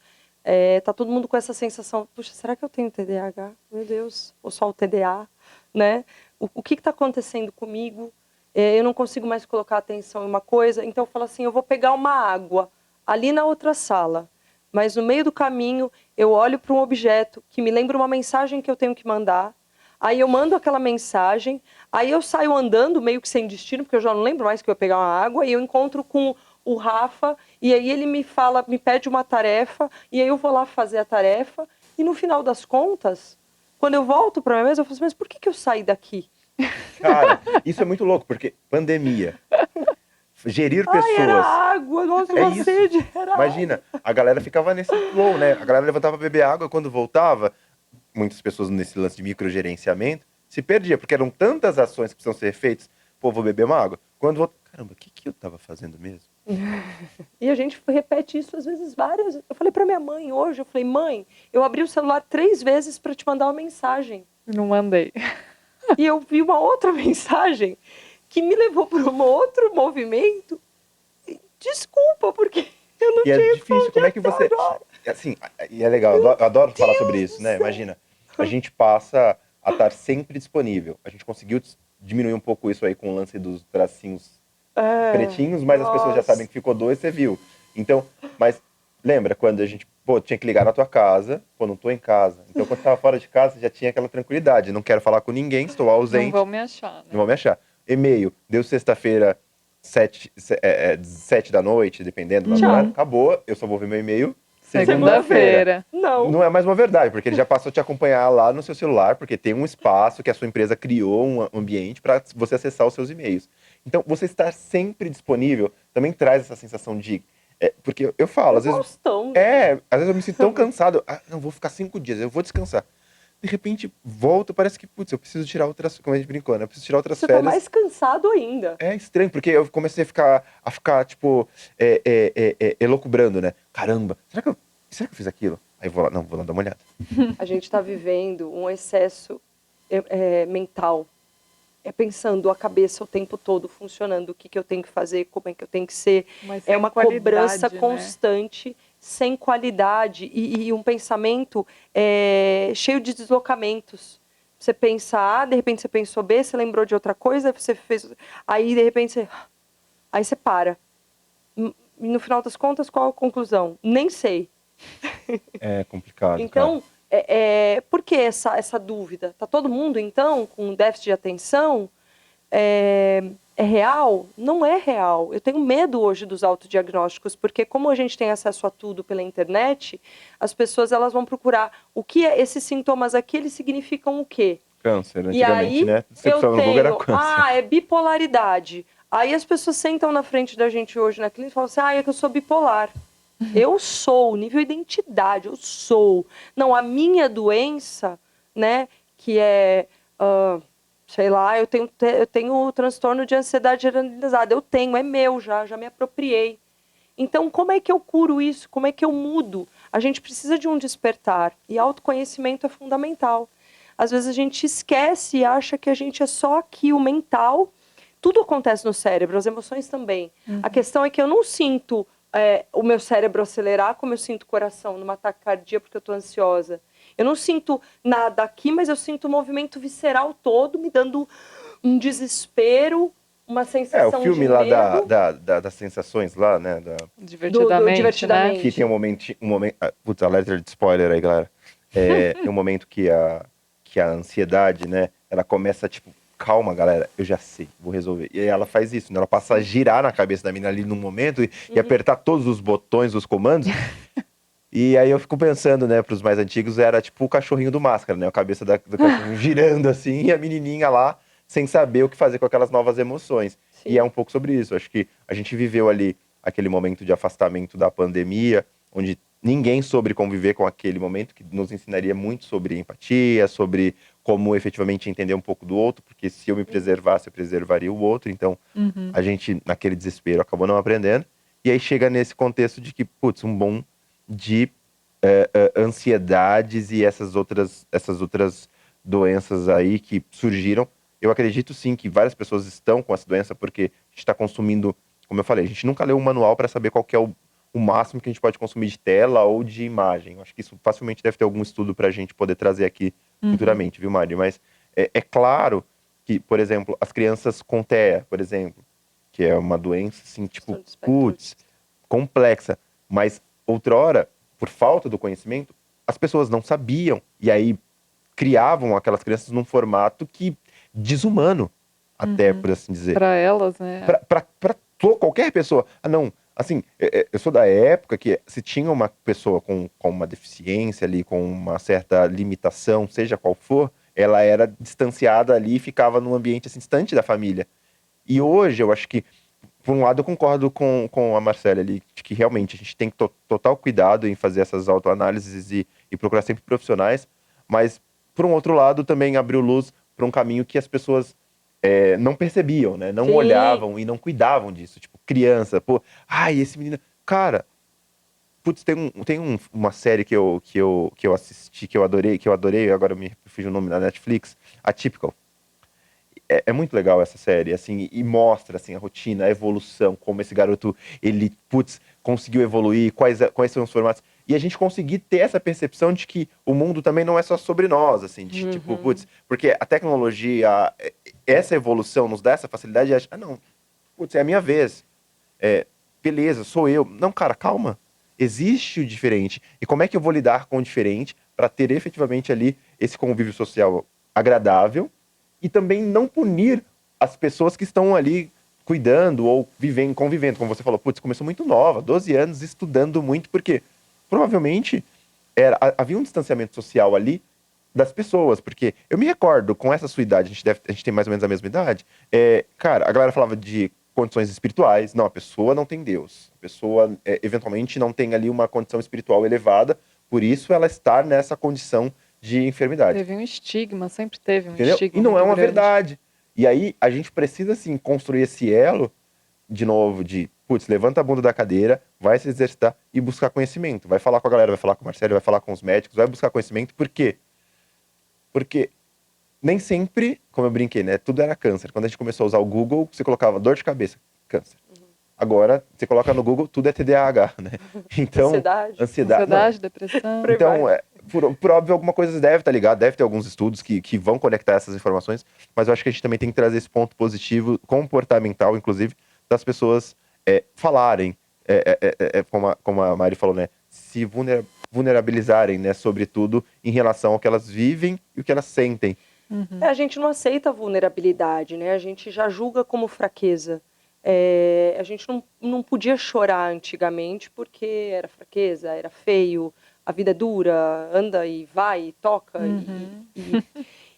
Tá todo mundo com essa sensação, puxa, será que eu tenho TDAH? Meu Deus, ou só o TDA, né? O que está acontecendo comigo? Eu não consigo mais colocar atenção em uma coisa, então eu falo assim, eu vou pegar uma água ali na outra sala, mas no meio do caminho eu olho para um objeto que me lembra uma mensagem que eu tenho que mandar, aí eu mando aquela mensagem, aí eu saio andando meio que sem destino, porque eu já não lembro mais que eu ia pegar uma água, e eu encontro com o Rafa, e aí ele me pede uma tarefa, e aí eu vou lá fazer a tarefa, e no final das contas, quando eu volto para minha mesa, eu falo assim, mas por que eu saí daqui? Cara, isso é muito louco, porque pandemia, gerir Ai, era pessoas, água, nossa, é uma isso. sede, era água. Imagina, a galera ficava nesse flow, né? A galera levantava pra beber água, quando voltava, muitas pessoas nesse lance de microgerenciamento se perdia, porque eram tantas ações que precisam ser feitas. Pô, vou beber uma água. Quando volta, caramba, o que eu tava fazendo mesmo? E a gente repete isso às vezes várias. Eu falei para minha mãe hoje, eu falei, mãe, eu abri o celular 3 vezes para te mandar uma mensagem. Não mandei. E eu vi uma outra mensagem que me levou para um outro movimento. Desculpa, porque eu não E é tinha difícil, como é que você... agora. Assim, e é legal, eu adoro falar sobre isso, né? Imagina, a gente passa a estar sempre disponível. A gente conseguiu diminuir um pouco isso aí com o lance dos tracinhos pretinhos, mas as pessoas já sabem Nossa. que ficou 2, você viu. Então, mas lembra quando a gente, pô, tinha que ligar na tua casa, pô, não tô em casa. Então, quando tava fora de casa, já tinha aquela tranquilidade. Não quero falar com ninguém, estou Não ausente, vão me achar, né? não vão me achar. E-mail, deu sexta-feira, 7 da noite, dependendo do Tchau. horário, acabou, eu só vou ver meu e-mail Segunda-feira. Não. não é mais uma verdade, porque ele já passou a te acompanhar lá no seu celular, porque tem um espaço que a sua empresa criou, um ambiente para você acessar os seus e-mails. Então, você estar sempre disponível também traz essa sensação de. Porque eu falo, às vezes. Exaustão. Às vezes eu me sinto tão cansado. Ah, não, vou ficar 5 dias, eu vou descansar. De repente, volto, parece que, putz, eu preciso tirar outras. Como a gente brincou, né? Eu preciso tirar outras Você tá férias. mais cansado ainda. É estranho, porque eu comecei a ficar tipo, elocubrando, né? Caramba, será que eu fiz aquilo? Aí eu vou lá, não, vou lá dar uma olhada. A gente está vivendo um excesso mental. Pensando a cabeça o tempo todo funcionando, o que eu tenho que fazer, como é que eu tenho que ser. Mas É sem uma qualidade, cobrança né? constante, sem qualidade e um pensamento cheio de deslocamentos. Você pensa A, de repente você pensou B, você lembrou de outra coisa, você fez. Aí, de repente, aí você para. E no final das contas, qual a conclusão? Nem sei. É complicado, Então, por que essa dúvida? Está todo mundo, então, com déficit de atenção? É real? Não é real. Eu tenho medo hoje dos autodiagnósticos, porque como a gente tem acesso a tudo pela internet, as pessoas elas vão procurar o que esses sintomas aqui, eles significam o quê? Câncer, E antigamente, aí, né? Você eu precisava no Google, era tenho, câncer. é bipolaridade. Aí as pessoas sentam na frente da gente hoje na clínica e falam assim, é que eu sou bipolar. Eu sou, nível identidade, eu sou. Não, a minha doença, né, que sei lá, eu tenho transtorno de ansiedade generalizada. Eu tenho, é meu já me apropriei. Então, como é que eu curo isso? Como é que eu mudo? A gente precisa de um despertar. E autoconhecimento é fundamental. Às vezes a gente esquece e acha que a gente é só aqui, o mental. Tudo acontece no cérebro, as emoções também. A questão é que eu não sinto o meu cérebro acelerar como eu sinto o coração numa taquicardia porque eu estou ansiosa. Eu não sinto nada aqui, mas eu sinto o movimento visceral todo me dando um desespero, uma sensação O filme de lá medo. das sensações lá, né? Divertidamente, Divertidamente. né? Que tem um momento. Putz, alerta de spoiler aí, galera. Tem um momento que a ansiedade, né? Ela começa, tipo, calma, galera, eu já sei, vou resolver. E aí ela faz isso, né? Ela passa a girar na cabeça da menina ali num momento e apertar todos os botões, os comandos. E aí eu fico pensando, né, pros mais antigos, era tipo o cachorrinho do Máscara, né? A cabeça do cachorrinho girando assim e a menininha lá sem saber o que fazer com aquelas novas emoções. Sim. E é um pouco sobre isso. Acho que a gente viveu ali aquele momento de afastamento da pandemia, onde ninguém soube conviver com aquele momento, que nos ensinaria muito sobre empatia, sobre como efetivamente entender um pouco do outro, porque se eu me preservasse, eu preservaria o outro. Então, a gente, naquele desespero, acabou não aprendendo. E aí chega nesse contexto de que, putz, um bom de ansiedades e essas outras doenças aí que surgiram. Eu acredito sim que várias pessoas estão com essa doença porque a gente está consumindo, como eu falei, a gente nunca leu um manual para saber qual que é o máximo que a gente pode consumir de tela ou de imagem. Eu acho que isso facilmente deve ter algum estudo para a gente poder trazer aqui futuramente, viu, Mari? Mas é claro que, por exemplo, as crianças com TEA, por exemplo, que é uma doença, assim, tipo, Transtorno do espectro putz, complexa. Mas, outrora, por falta do conhecimento, as pessoas não sabiam. E aí criavam aquelas crianças num formato que desumano, até por assim dizer. Para elas, né? Para qualquer pessoa. Ah, não. Assim, eu sou da época que se tinha uma pessoa com uma deficiência ali, com uma certa limitação, seja qual for, ela era distanciada ali e ficava num ambiente assim, distante da família. E hoje eu acho que, por um lado, eu concordo com a Marcela ali, de que realmente a gente tem que total cuidado em fazer essas autoanálises e procurar sempre profissionais, mas, por um outro lado, também abriu luz para um caminho que as pessoas não percebiam, né? Não Sim. olhavam e não cuidavam disso. Tipo, criança, pô, ai, esse menino. Cara, putz, tem uma série que eu assisti, que eu adorei, agora me fugiu o nome na Netflix, Atypical. É muito legal essa série, assim, e mostra, assim, a rotina, a evolução, como esse garoto, ele, putz, conseguiu evoluir, quais são os formatos. E a gente conseguir ter essa percepção de que o mundo também não é só sobre nós, assim, de tipo, putz, porque a tecnologia, essa evolução nos dá essa facilidade de achar, ah, não, putz, é a minha vez. Beleza, sou eu. Não, cara, calma. Existe o diferente. E como é que eu vou lidar com o diferente para ter efetivamente ali esse convívio social agradável e também não punir as pessoas que estão ali cuidando ou vivendo, convivendo, como você falou, putz, começou muito nova, 12 anos, estudando muito, porque provavelmente havia um distanciamento social ali das pessoas, porque eu me recordo, com essa sua idade, a gente tem mais ou menos a mesma idade, cara, a galera falava de condições espirituais, não, a pessoa não tem Deus, a pessoa eventualmente não tem ali uma condição espiritual elevada, por isso ela está nessa condição de enfermidade. Teve um estigma, sempre teve um Entendeu? estigma E não é muito uma grande. verdade. E aí a gente precisa, assim, construir esse elo, de novo, de, putz, levanta a bunda da cadeira, vai se exercitar e buscar conhecimento. Vai falar com a galera, vai falar com o Marcelo, vai falar com os médicos, vai buscar conhecimento. Por quê? Porque nem sempre, como eu brinquei, né? Tudo era câncer. Quando a gente começou a usar o Google, você colocava dor de cabeça, câncer. Agora, você coloca no Google, tudo é TDAH, né? Então, Ansiedade. ansiedade. Não, Ansiedade, depressão. Por aí então, vai. por óbvio, alguma coisa deve estar ligado, deve ter alguns estudos que vão conectar essas informações, mas eu acho que a gente também tem que trazer esse ponto positivo, comportamental, inclusive, das pessoas falarem, como a Mari falou, né? Se vulnerabilizarem, né? Sobretudo em relação ao que elas vivem e o que elas sentem. A gente não aceita a vulnerabilidade, né? A gente já julga como fraqueza. A gente não podia chorar antigamente porque era fraqueza, era feio, a vida é dura, anda e vai, e toca.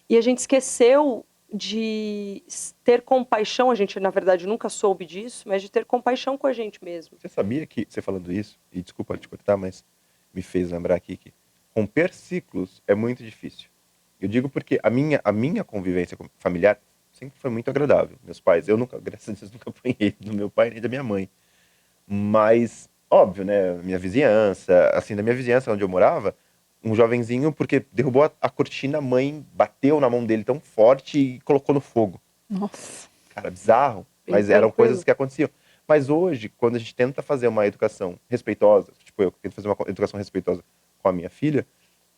E a gente esqueceu de ter compaixão, a gente na verdade nunca soube disso, mas de ter compaixão com a gente mesmo. Você sabia que, você falando isso, e desculpa te cortar, mas me fez lembrar aqui que romper ciclos é muito difícil. Eu digo porque a minha convivência familiar sempre foi muito agradável. Meus pais, eu nunca, graças a Deus, nunca apanhei do meu pai nem da minha mãe. Mas, óbvio, né, minha vizinhança, assim, da minha vizinhança onde eu morava, um jovenzinho, porque derrubou a cortina, a mãe bateu na mão dele tão forte e colocou no fogo. Nossa. Cara, bizarro, Bem mas eram tranquilo. coisas que aconteciam. Mas hoje, quando a gente tenta fazer uma educação respeitosa, tipo eu tento fazer uma educação respeitosa com a minha filha,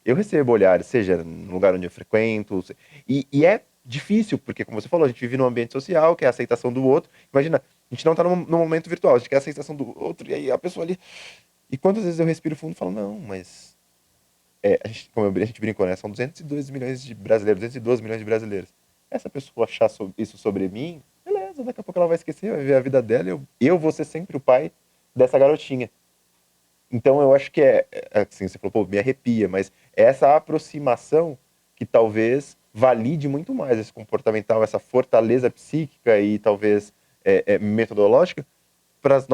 eu recebo olhares, seja no lugar onde eu frequento, e é difícil, porque como você falou, a gente vive num ambiente social, que é a aceitação do outro. Imagina, a gente não tá num momento virtual, a gente quer a aceitação do outro, e aí a pessoa ali... E quantas vezes eu respiro fundo e falo, não, mas... como a gente brincou, né? São 202 milhões de brasileiros, 212 milhões de brasileiros. Essa pessoa achar isso sobre mim, beleza, daqui a pouco ela vai esquecer, vai ver a vida dela, eu vou ser sempre o pai dessa garotinha. Então eu acho que assim, você falou, pô, me arrepia, mas é essa aproximação que talvez valide muito mais esse comportamental, essa fortaleza psíquica e talvez metodológica para as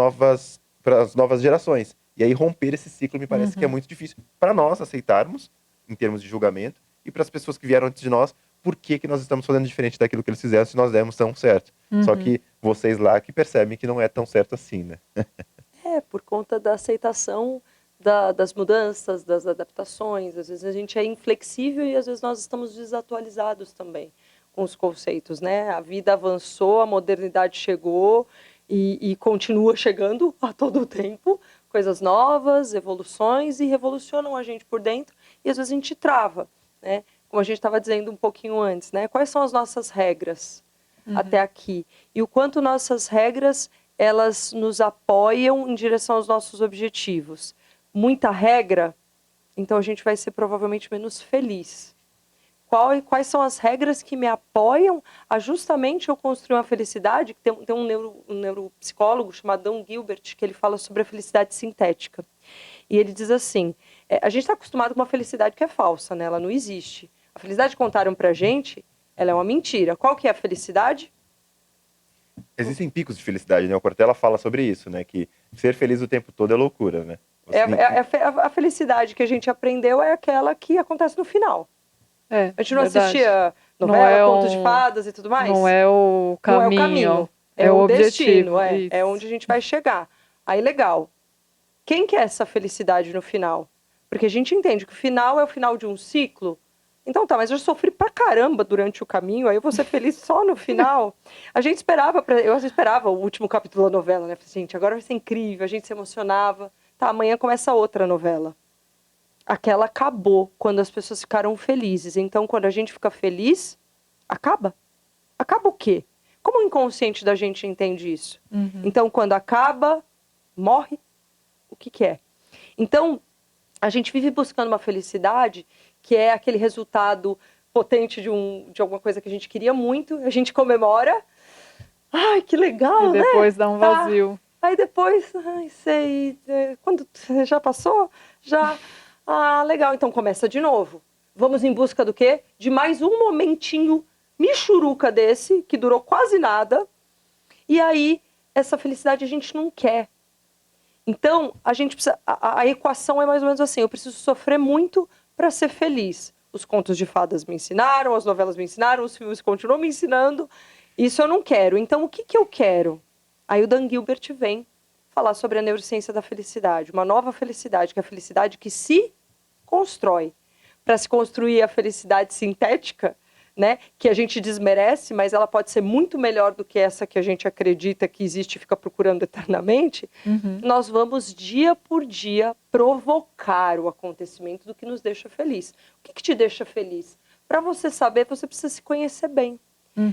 novas gerações. E aí romper esse ciclo me parece que é muito difícil para nós aceitarmos, em termos de julgamento, e para as pessoas que vieram antes de nós, por que nós estamos fazendo diferente daquilo que eles fizeram se nós demos tão certo. Só que vocês lá que percebem que não é tão certo assim, né? Por conta da aceitação das mudanças, das adaptações. Às vezes a gente é inflexível e às vezes nós estamos desatualizados também com os conceitos, né? A vida avançou, a modernidade chegou e continua chegando a todo tempo com coisas novas, evoluções, e revolucionam a gente por dentro, e às vezes a gente trava, né? Como a gente estava dizendo um pouquinho antes, né? Quais são as nossas regras até aqui? E o quanto nossas regras, elas nos apoiam em direção aos nossos objetivos. Muita regra, então a gente vai ser provavelmente menos feliz. Quais são as regras que me apoiam a justamente eu construir uma felicidade? Tem um neuropsicólogo chamado Dan Gilbert, que ele fala sobre a felicidade sintética. E ele diz assim, a gente está acostumado com uma felicidade que é falsa, né? Ela não existe. A felicidade que contaram pra gente, ela é uma mentira. Qual que é a felicidade? Existem picos de felicidade, né? O Cortella fala sobre isso, né? Que ser feliz o tempo todo é loucura, né? A felicidade que a gente aprendeu é aquela que acontece no final. A gente não verdade. assistia novela, contos de fadas e tudo mais? Não é o Não é caminho. o caminho, É o objetivo. destino, é onde a gente vai chegar. Aí, legal. Quem quer essa felicidade no final? Porque a gente entende que o final é o final de um ciclo. Então tá, mas eu sofri pra caramba durante o caminho, aí eu vou ser feliz só no final. A gente esperava, eu esperava o último capítulo da novela, né? Falei, gente, agora vai ser incrível, a gente se emocionava. Tá, amanhã começa outra novela. Aquela acabou quando as pessoas ficaram felizes. Então, quando a gente fica feliz, acaba. Acaba o quê? Como o inconsciente da gente entende isso? Então, quando acaba, morre. O que é? Então, a gente vive buscando uma felicidade que é aquele resultado potente de alguma coisa que a gente queria muito, a gente comemora. Ai, que legal, né? E depois dá um vazio. Aí depois, sei, quando já passou, já... Ah, legal, então começa de novo. Vamos em busca do quê? De mais um momentinho michuruca desse, que durou quase nada. E aí, essa felicidade a gente não quer. Então, a gente precisa... A equação é mais ou menos assim, eu preciso sofrer muito para ser feliz. Os contos de fadas me ensinaram, as novelas me ensinaram, os filmes continuam me ensinando. Isso eu não quero. Então, o que eu quero? Aí o Dan Gilbert vem falar sobre a neurociência da felicidade, uma nova felicidade, que é a felicidade que se constrói. Para se construir a felicidade sintética, né, que a gente desmerece, mas ela pode ser muito melhor do que essa que a gente acredita que existe e fica procurando eternamente, nós vamos, dia por dia, provocar o acontecimento do que nos deixa feliz. O que te deixa feliz? Para você saber, você precisa se conhecer bem.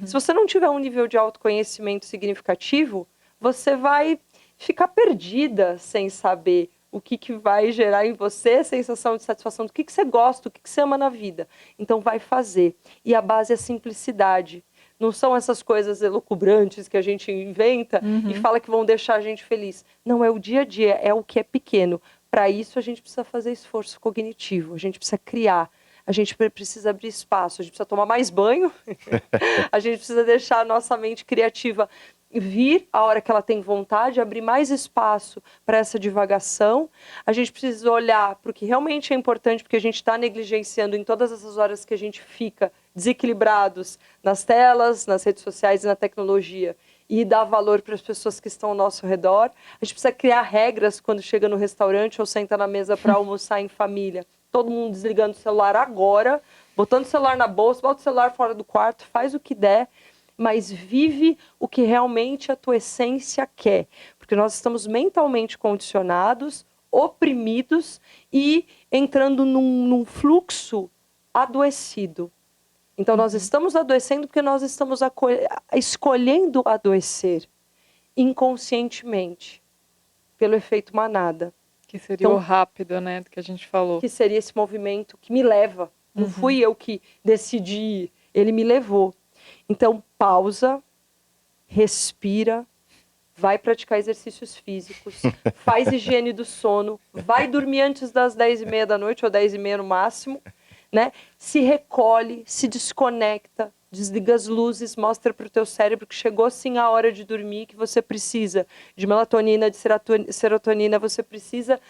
Se você não tiver um nível de autoconhecimento significativo, você vai ficar perdida sem saber o que vai gerar em você a sensação de satisfação, do que você gosta, o que você ama na vida. Então vai fazer. E a base é a simplicidade. Não são essas coisas elucubrantes que a gente inventa e fala que vão deixar a gente feliz. Não, é o dia a dia, é o que é pequeno. Para isso a gente precisa fazer esforço cognitivo, a gente precisa criar. A gente precisa abrir espaço, a gente precisa tomar mais banho, a gente precisa deixar a nossa mente criativa vir a hora que ela tem vontade, abrir mais espaço para essa divagação. A gente precisa olhar para o que realmente é importante, porque a gente está negligenciando em todas essas horas que a gente fica desequilibrados nas telas, nas redes sociais e na tecnologia, e dar valor para as pessoas que estão ao nosso redor. A gente precisa criar regras quando chega no restaurante ou senta na mesa para almoçar em família. Todo mundo desligando o celular agora, botando o celular na bolsa, bota o celular fora do quarto, faz o que der, mas vive o que realmente a tua essência quer. Porque nós estamos mentalmente condicionados, oprimidos e entrando num fluxo adoecido. Então, nós estamos adoecendo porque nós estamos escolhendo adoecer inconscientemente, pelo efeito manada. Que seria o rápido, né, do que a gente falou. Que seria esse movimento que me leva. Não fui eu que decidi, ele me levou. Então, pausa, respira, vai praticar exercícios físicos, faz higiene do sono, vai dormir antes das 10h30 da noite, ou 10h30 no máximo, né? Se recolhe, se desconecta, desliga as luzes, mostra para o teu cérebro que chegou sim a hora de dormir, que você precisa de melatonina, de serotonina, você precisa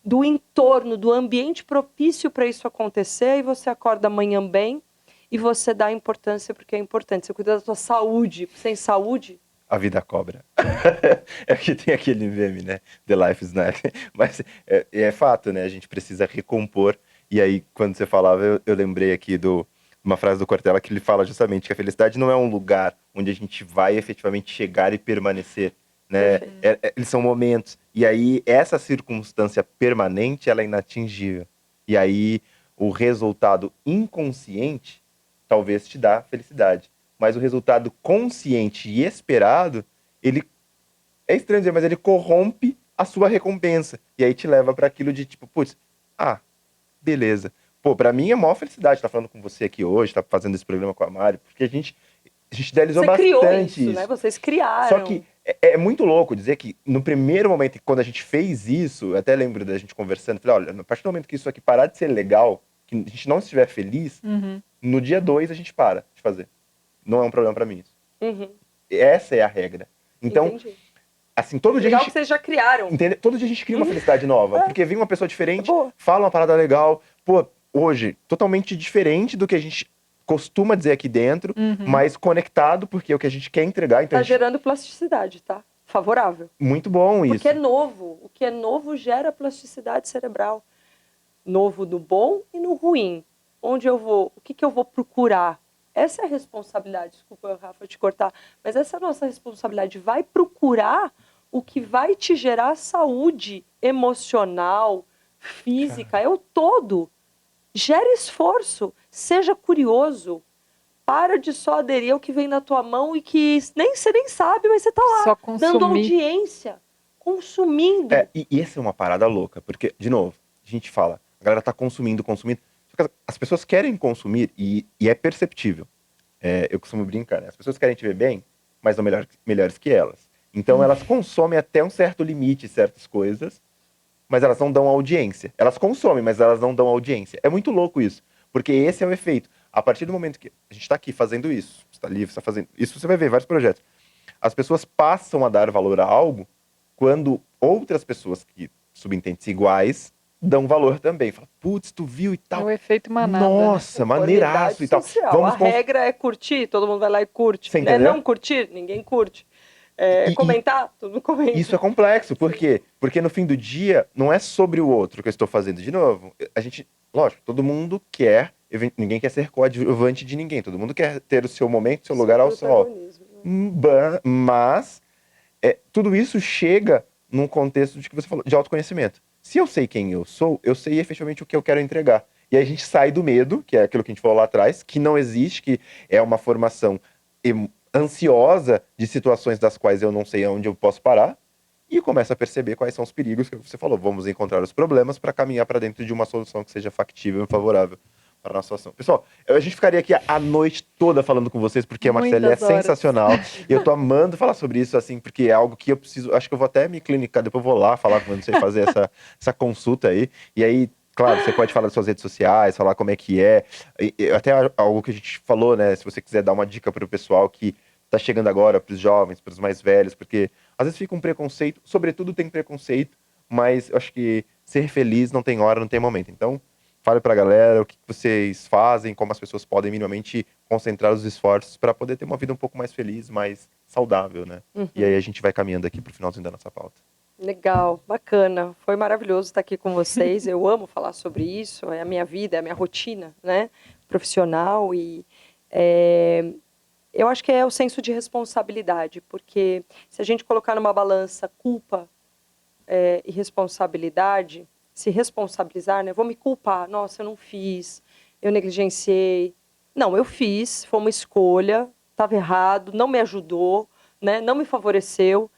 do entorno, do ambiente propício para isso acontecer, e você acorda amanhã bem, e você dá importância porque é importante. Você cuida da tua saúde. Sem saúde... A vida cobra. É que tem aquele meme, né? The Life is Nice. Mas é fato, né? A gente precisa recompor. E aí, quando você falava, eu lembrei aqui uma frase do Cortella que ele fala justamente que a felicidade não é um lugar onde a gente vai efetivamente chegar e permanecer, né? Eles são momentos. E aí, essa circunstância permanente, ela é inatingível. E aí, o resultado inconsciente talvez te dá felicidade. Mas o resultado consciente e esperado, ele é estranho dizer, mas ele corrompe a sua recompensa. E aí te leva para aquilo de tipo, putz, ah, beleza. Pô, pra mim é a maior felicidade estar falando com você aqui hoje, estar fazendo esse programa com a Mari, porque a gente idealizou Você criou bastante isso, né? Vocês Só criaram. que é muito louco dizer que no primeiro momento, quando a gente fez isso, eu até lembro da gente conversando, falei, olha, a partir do momento que isso aqui parar de ser legal, que a gente não estiver feliz, Uhum. no dia 2 a gente para de fazer. Não é um problema pra mim isso. Uhum, Essa é a regra. Então, entendi. assim, todo dia a Legal gente que vocês já criaram. entende? Todo dia a gente cria uma felicidade nova. É. Porque vem uma pessoa diferente, Boa. fala uma parada legal. Pô, hoje, totalmente diferente do que a gente costuma dizer aqui dentro, Uhum. mas conectado, porque é o que a gente quer entregar. Então, Tá a gente... gerando plasticidade, tá? Favorável. Muito bom isso. Porque é novo. O que é novo gera plasticidade cerebral. Novo no bom e no ruim. Onde eu vou? O que eu vou procurar? Essa é a responsabilidade. Desculpa, Rafa, te cortar. Mas essa é a nossa responsabilidade. Vai procurar o que vai te gerar saúde emocional, física, é o todo. Gera esforço. Seja curioso. Para de só aderir ao que vem na tua mão e que você nem sabe, mas você tá lá, Só dando consumir. audiência, consumindo. E essa é uma parada louca, porque, de novo, a gente fala, a galera tá consumindo. Só que as pessoas querem consumir e é perceptível. Eu costumo brincar, né? As pessoas querem te ver bem, mas não melhores que elas. Então elas consomem até um certo limite certas coisas, mas elas não dão audiência. Elas consomem, mas elas não dão audiência. É muito louco isso, porque esse é o efeito. A partir do momento que a gente está aqui fazendo isso, você está livre, você está fazendo isso, você vai ver vários projetos. As pessoas passam a dar valor a algo quando outras pessoas que subentendem-se iguais dão valor também. Fala, putz, tu viu e É tal. o efeito manada, Nossa, maneiraço e tal. Social. Vamos A regra é curtir, todo mundo vai lá e curte. Você entendeu? Não curtir, ninguém curte. E- Comentar, todo mundo comenta. Isso é complexo, por quê? Porque no fim do dia, não é sobre o outro que eu estou fazendo de novo. A gente, lógico, todo mundo quer, ninguém quer ser coadjuvante de ninguém, todo mundo quer ter o seu momento, seu lugar ao sol. Protagonismo, né? Mas tudo isso chega num contexto de que você falou, de autoconhecimento. Se eu sei quem eu sei efetivamente o que eu quero entregar. E aí a gente sai do medo, que é aquilo que a gente falou lá atrás, que não existe, que é uma formação ansiosa de situações das quais eu não sei aonde eu posso parar, e começa a perceber quais são os perigos que você falou. Vamos encontrar os problemas para caminhar para dentro de uma solução que seja factível e favorável para a nossa situação. Pessoal, a gente ficaria aqui a noite toda falando com vocês, porque a Marcele é Muitas horas. sensacional. E eu tô amando falar sobre isso, assim, porque é algo que eu preciso. Acho que eu vou até me clinicar, depois eu vou lá falar com você, fazer essa consulta aí. E aí, claro, você pode falar das suas redes sociais, falar como é que é. Até algo que a gente falou, né? Se você quiser dar uma dica para o pessoal que tá chegando agora, para os jovens, para os mais velhos, porque às vezes fica um preconceito, sobretudo tem preconceito, mas eu acho que ser feliz não tem hora, não tem momento. Então, fale pra galera o que vocês fazem, como as pessoas podem minimamente concentrar os esforços para poder ter uma vida um pouco mais feliz, mais saudável, né? E aí a gente vai caminhando aqui pro finalzinho da nossa pauta. Legal, bacana. Foi maravilhoso estar aqui com vocês. Eu amo falar sobre isso. É a minha vida, é a minha rotina, né? Profissional eu acho que é o senso de responsabilidade, porque se a gente colocar numa balança culpa e responsabilidade, se responsabilizar, né? Vou me culpar. Nossa, eu não fiz, eu negligenciei. Não, eu fiz, foi uma escolha, estava errado, não me ajudou, né? Não me favoreceu.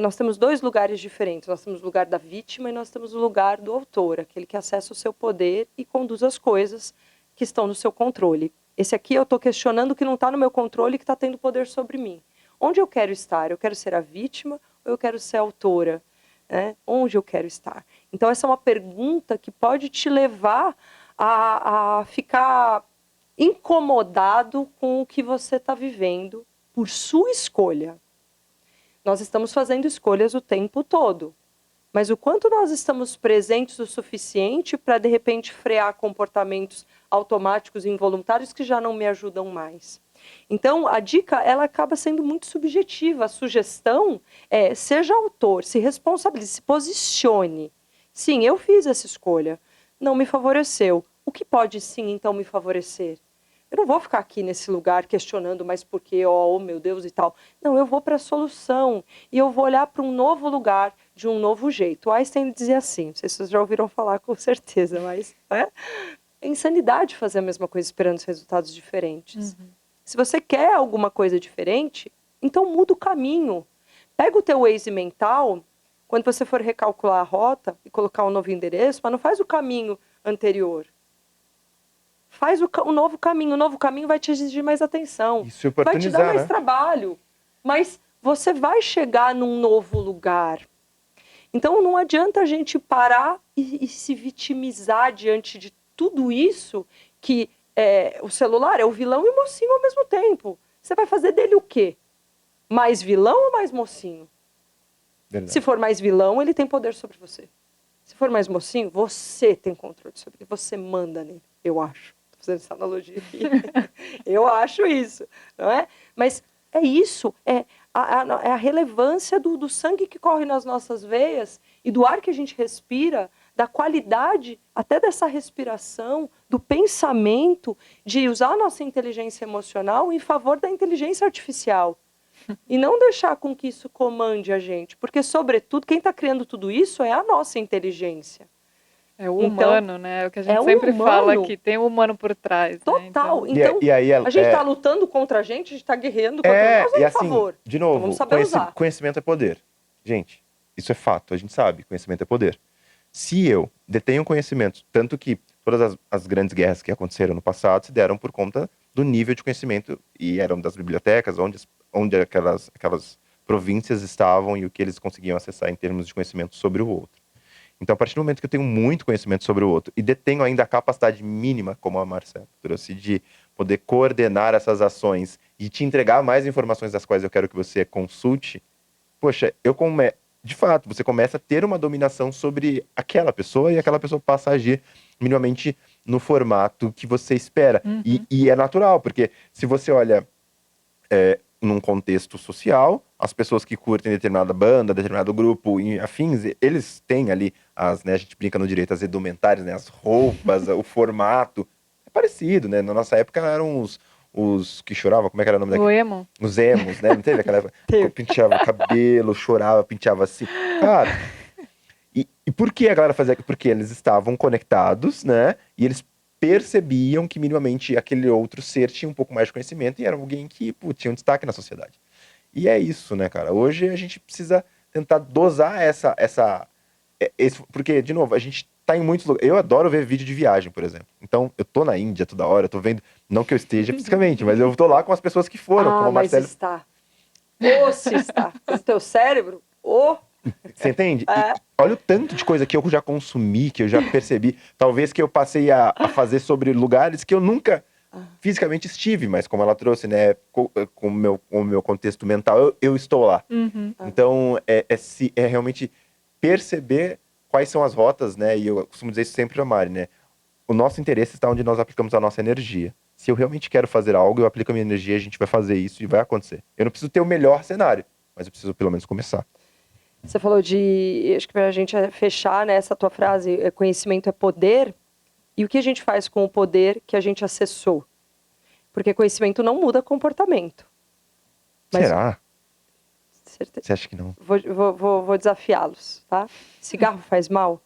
Nós temos dois lugares diferentes. Nós temos o lugar da vítima e nós temos o lugar do autor, aquele que acessa o seu poder e conduz as coisas que estão no seu controle. Esse aqui eu estou questionando o que não está no meu controle e que está tendo poder sobre mim. Onde eu quero estar? Eu quero ser a vítima ou eu quero ser a autora? Né? Onde eu quero estar? Então, essa é uma pergunta que pode te levar a ficar incomodado com o que você está vivendo por sua escolha. Nós estamos fazendo escolhas o tempo todo. Mas o quanto nós estamos presentes o suficiente para, de repente, frear comportamentos automáticos e involuntários que já não me ajudam mais. Então, a dica, ela acaba sendo muito subjetiva. A sugestão é, seja autor, se responsabilize, se posicione. Sim, eu fiz essa escolha, não me favoreceu. O que pode, sim, então, me favorecer? Eu não vou ficar aqui nesse lugar questionando, mas por quê, oh meu Deus e tal. Não, eu vou para a solução e eu vou olhar para um novo lugar de um novo jeito. O Einstein dizia assim, não sei se vocês já ouviram falar com certeza, mas é insanidade fazer a mesma coisa esperando os resultados diferentes. Se você quer alguma coisa diferente, então muda o caminho. Pega o teu Waze mental, quando você for recalcular a rota e colocar um novo endereço, mas não faz o caminho anterior. Faz o novo caminho. O novo caminho vai te exigir mais atenção. Isso Vai te dar oportunizar, mais né? trabalho. Mas você vai chegar num novo lugar. Então não adianta a gente parar e se vitimizar diante de tudo isso, que o celular é o vilão e o mocinho ao mesmo tempo. Você vai fazer dele o quê? Mais vilão ou mais mocinho? Verdade. Se for mais vilão, ele tem poder sobre você. Se for mais mocinho, você tem controle sobre ele. Você manda nele, eu acho. Estou fazendo essa analogia aqui. Eu acho isso, não é? Mas é isso, é a relevância do sangue que corre nas nossas veias e do ar que a gente respira, da qualidade até dessa respiração, do pensamento, de usar a nossa inteligência emocional em favor da inteligência artificial. E não deixar com que isso comande a gente. Porque, sobretudo, quem está criando tudo isso é a nossa inteligência. É o Então, humano, né? É o que a gente é o sempre fala humano. aqui, tem o humano por trás. Né? Total. Então, Então, E aí, a gente está lutando contra a gente está guerreando contra nós, e por assim, favor. de Então novo, vamos saber usar. conhecimento é poder. Gente, isso é fato, a gente sabe, conhecimento é poder. Se eu detenho conhecimento, tanto que todas as grandes guerras que aconteceram no passado se deram por conta do nível de conhecimento, e eram das bibliotecas, onde aquelas províncias estavam e o que eles conseguiam acessar em termos de conhecimento sobre o outro. Então, a partir do momento que eu tenho muito conhecimento sobre o outro e detenho ainda a capacidade mínima, como a Marcela trouxe, de poder coordenar essas ações e te entregar mais informações das quais eu quero que você consulte, poxa, de fato, você começa a ter uma dominação sobre aquela pessoa e aquela pessoa passa a agir minimamente no formato que você espera. E é natural, porque se você olha num contexto social, as pessoas que curtem determinada banda, determinado grupo e afins, eles têm ali né, a gente brinca no direito, as edumentares, né, as roupas, o formato, é parecido, né? Na nossa época eram os que choravam, como é que era o nome o daquele? emo. Os emos, né? Não teve aquela época? Teve. Penteava o cabelo, chorava, penteava assim. Cara, e por que a galera fazia aquilo? Porque eles estavam conectados, né? E eles percebiam que minimamente aquele outro ser tinha um pouco mais de conhecimento e era alguém que, pô, tinha um destaque na sociedade. E é isso, né, cara? Hoje a gente precisa tentar dosar porque, de novo, a gente tá em muitos lugares. Eu adoro ver vídeo de viagem, por exemplo. Então, eu tô na Índia toda hora, eu tô vendo, não que eu esteja fisicamente, mas eu tô lá com as pessoas que foram, como a Mas Marcela. está. Se está. O teu cérebro, Você entende? É. E olha o tanto de coisa que eu já consumi, que eu já percebi. Talvez que eu passei a fazer sobre lugares que eu nunca fisicamente estive, mas como ela trouxe, né? Com o meu contexto mental, eu estou lá. Então, é realmente perceber quais são as rotas, né? E eu costumo dizer isso sempre pra Mari, né? O nosso interesse está onde nós aplicamos a nossa energia. Se eu realmente quero fazer algo, eu aplico a minha energia, a gente vai fazer isso e vai acontecer. Eu não preciso ter o melhor cenário, mas eu preciso pelo menos começar. Você falou acho que para a gente fechar, né, essa tua frase, conhecimento é poder. E o que a gente faz com o poder que a gente acessou? Porque conhecimento não muda comportamento. Mas, Será? certeza. Você acha que não? Vou desafiá-los, tá? Cigarro faz mal?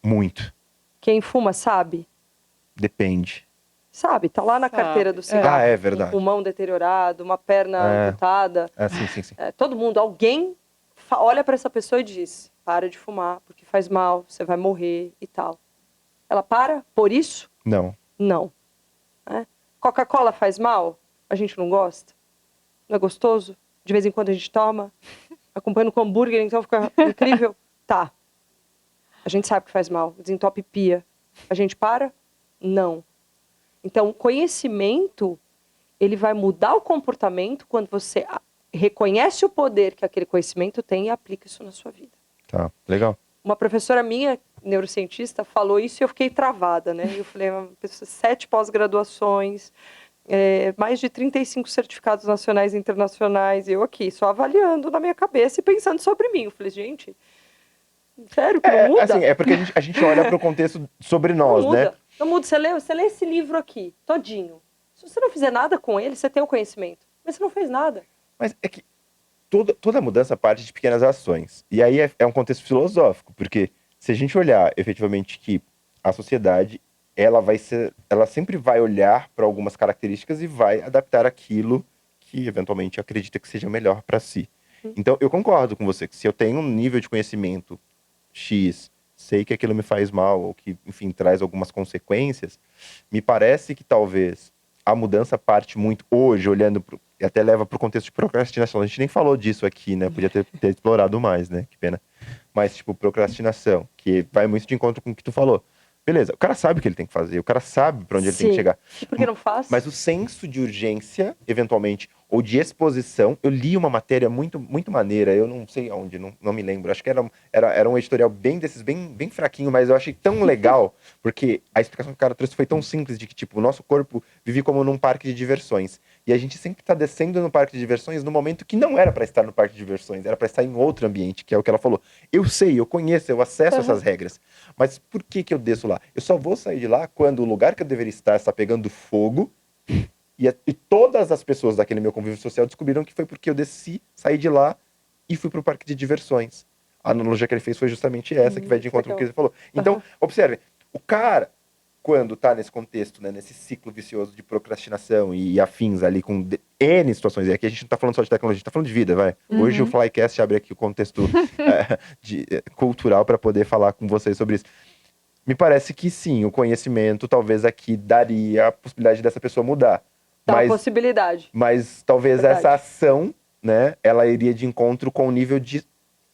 Muito. Quem fuma sabe? Depende. Sabe, tá lá na Sabe. carteira do cigarro. É verdade. Um pulmão deteriorado, uma perna amputada. Sim. Todo mundo, alguém olha para essa pessoa e diz: para de fumar, porque faz mal, você vai morrer e tal. Ela para por isso? Não. Não. Coca-Cola faz mal? A gente não gosta? Não é gostoso? De vez em quando a gente toma? Acompanhando com hambúrguer, então fica incrível? Tá. A gente sabe que faz mal, desentope pia. A gente para? Não. Então, o conhecimento, ele vai mudar o comportamento quando você reconhece o poder que aquele conhecimento tem e aplica isso na sua vida. Tá, legal. Uma professora minha, neurocientista, falou isso e eu fiquei travada, né? Eu falei, 7 pós-graduações, mais de 35 certificados nacionais e internacionais, e eu aqui, só avaliando na minha cabeça e pensando sobre mim. Eu falei, gente, sério que não muda? Assim, é porque a gente olha para o contexto sobre nós, não muda. né? Não muda. Você lê esse livro aqui, todinho. Se você não fizer nada com ele, você tem o conhecimento. Mas você não fez nada. Mas é que toda mudança parte de pequenas ações. E aí é um contexto filosófico, porque se a gente olhar efetivamente que a sociedade, ela sempre vai olhar para algumas características e vai adaptar aquilo que eventualmente acredita que seja melhor para si. Então, eu concordo com você que se eu tenho um nível de conhecimento X, sei que aquilo me faz mal, ou que, enfim, traz algumas consequências, me parece que talvez a mudança parte muito hoje, e até leva para o contexto de procrastinação. A gente nem falou disso aqui, né? Podia ter explorado mais, né? Que pena. Mas, tipo, procrastinação, que vai muito de encontro com o que tu falou. Beleza, o cara sabe o que ele tem que fazer, o cara sabe para onde ele tem que Sim. chegar. E por que não faz? Mas o senso de urgência, eventualmente, ou de exposição, eu li uma matéria muito, muito maneira, eu não sei aonde, não me lembro, acho que era um editorial bem desses, bem fraquinho, mas eu achei tão legal, porque a explicação que o cara trouxe foi tão simples, de que, tipo, o nosso corpo vive como num parque de diversões, e a gente sempre tá descendo no parque de diversões no momento que não era para estar no parque de diversões, era para estar em outro ambiente, que é o que ela falou. Eu sei, eu conheço, eu acesso essas regras, mas por que eu desço lá? Eu só vou sair de lá quando o lugar que eu deveria estar está pegando fogo, e todas as pessoas daquele meu convívio social descobriram que foi porque eu desci, saí de lá e fui pro parque de diversões. A analogia que ele fez foi justamente essa, que vai de encontro com o que ele falou. Então, observe, o cara, quando tá nesse contexto, né, nesse ciclo vicioso de procrastinação e afins ali com N situações, e aqui a gente não tá falando só de tecnologia, a gente tá falando de vida, vai. Hoje o Flycast abre aqui o contexto cultural para poder falar com vocês sobre isso. Me parece que sim, o conhecimento talvez aqui daria a possibilidade dessa pessoa mudar. Dá a possibilidade. Mas talvez Verdade. essa ação, né, ela iria de encontro com o nível de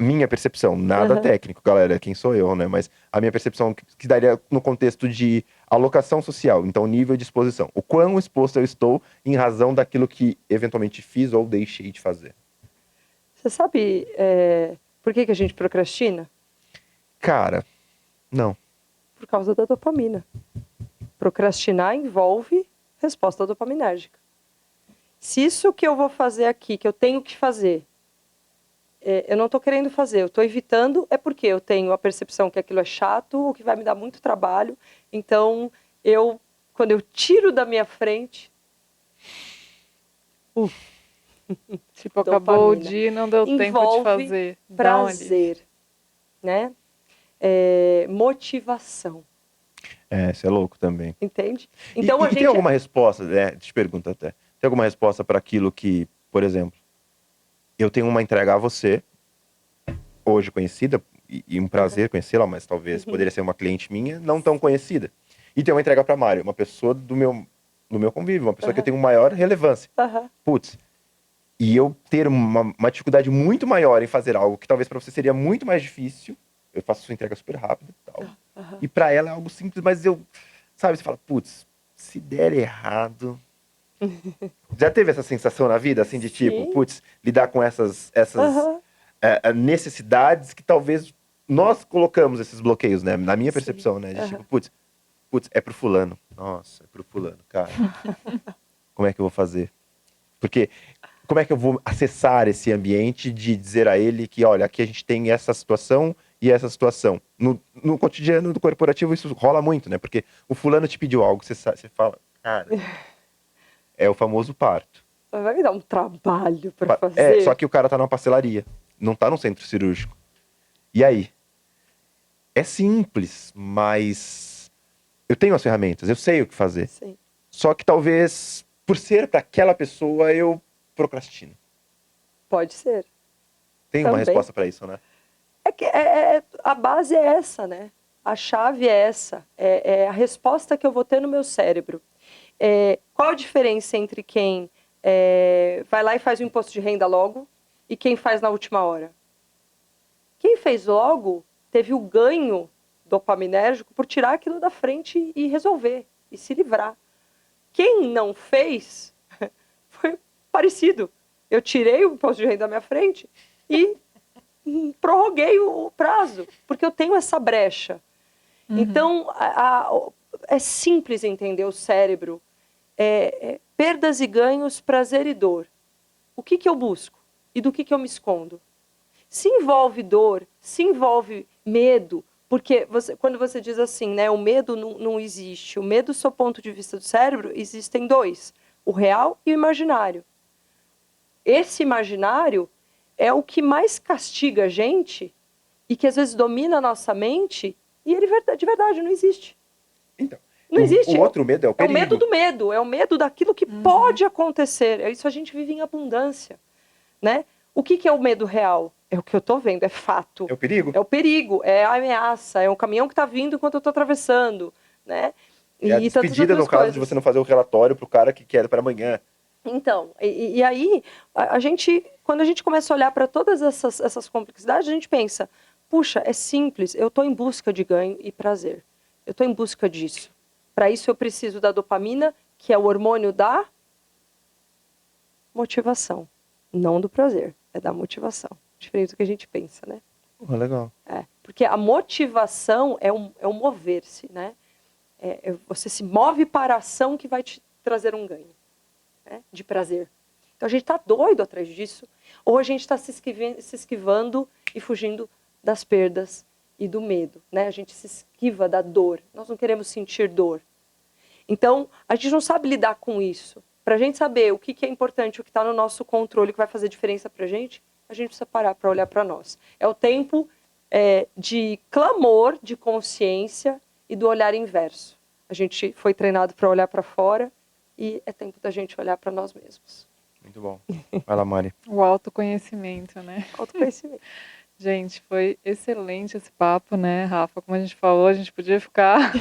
minha percepção, nada técnico, galera, quem sou eu, né, mas a minha percepção que daria no contexto de alocação social, então nível de exposição, o quão exposto eu estou em razão daquilo que eventualmente fiz ou deixei de fazer. Você sabe por que a gente procrastina? Cara, não. Por causa da dopamina. Procrastinar envolve resposta dopaminérgica. Se isso que eu vou fazer aqui, que eu tenho que fazer, eu não estou querendo fazer, eu estou evitando, é porque eu tenho a percepção que aquilo é chato ou que vai me dar muito trabalho. Então, quando eu tiro da minha frente... Tipo, acabou o dia e não deu tempo de fazer. Prazer, né? Motivação. Isso é louco também. Entende? Então, e tem alguma resposta, te pergunto até, tem alguma resposta para aquilo que, por exemplo, eu tenho uma entrega a você, hoje conhecida, e um prazer conhecê-la, mas talvez poderia ser uma cliente minha, não tão conhecida. E tem uma entrega para Mário, uma pessoa do meu convívio, uma pessoa que eu tenho maior relevância. Putz, e eu ter uma dificuldade muito maior em fazer algo que talvez para você seria muito mais difícil, eu faço sua entrega super rápida e tal. E para ela é algo simples, mas sabe, você fala, putz, se der errado... Já teve essa sensação na vida, assim, de tipo, putz, lidar com essas necessidades que talvez nós colocamos esses bloqueios, né? Na minha percepção, né? De tipo, putz, é pro fulano. Nossa, é pro fulano, cara. Como é que eu vou fazer? Porque como é que eu vou acessar esse ambiente de dizer a ele que, olha, aqui a gente tem essa situação e essa situação. No cotidiano do corporativo isso rola muito, né? Porque o fulano te pediu algo, você fala, cara, é o famoso parto. Vai me dar um trabalho para fazer. Só que o cara tá numa pastelaria, não tá num centro cirúrgico. E aí? É simples, mas eu tenho as ferramentas, eu sei o que fazer. Sim. Só que talvez, por ser para aquela pessoa, eu procrastino. Pode ser. Tem uma resposta para isso, né? A base é essa, né? A chave é essa. É a resposta que eu vou ter no meu cérebro. Qual a diferença entre quem vai lá e faz o imposto de renda logo e quem faz na última hora? Quem fez logo teve o ganho dopaminérgico por tirar aquilo da frente e resolver, e se livrar. Quem não fez foi parecido. Eu tirei o imposto de renda da minha frente e prorroguei o prazo, porque eu tenho essa brecha. Então, é simples entender o cérebro. Perdas e ganhos, prazer e dor. O que eu busco? E do que eu me escondo? Se envolve dor, se envolve medo, porque quando você diz assim, né, o medo não existe. O medo, do seu ponto de vista do cérebro, existem dois: o real e o imaginário. Esse imaginário, é o que mais castiga a gente e que às vezes domina a nossa mente, e ele de verdade não existe. Então, Não existe. O outro medo é o É o perigo. medo do medo, é o medo daquilo que pode acontecer. É isso, a gente vive em abundância, né? O que é o medo real? É o que eu tô vendo, é fato. É o perigo. É o perigo, é a ameaça, é um caminhão que tá vindo enquanto eu tô atravessando, né? É a despedida, no caso, de você não fazer o relatório pro cara que quer para amanhã. Então, e aí, a gente, quando a gente começa a olhar para todas essas complexidades, a gente pensa, puxa, é simples, eu estou em busca de ganho e prazer. Eu estou em busca disso. Para isso eu preciso da dopamina, que é o hormônio da motivação. Não do prazer, é da motivação. Diferente do que a gente pensa, né? Legal. Porque a motivação é um mover-se, né? Você se move para a ação que vai te trazer um ganho, né? De prazer. Então a gente está doido atrás disso, ou a gente está se esquivando e fugindo das perdas e do medo, né? A gente se esquiva da dor. Nós não queremos sentir dor. Então a gente não sabe lidar com isso. Para a gente saber o que é importante, o que está no nosso controle, o que vai fazer diferença para a gente precisa parar para olhar para nós. É o tempo de clamor, de consciência e do olhar inverso. A gente foi treinado para olhar para fora e é tempo da gente olhar para nós mesmos. Muito bom. Vai lá, Mari. O autoconhecimento, né? Autoconhecimento. Gente, foi excelente esse papo, né, Rafa? Como a gente falou, a gente podia ficar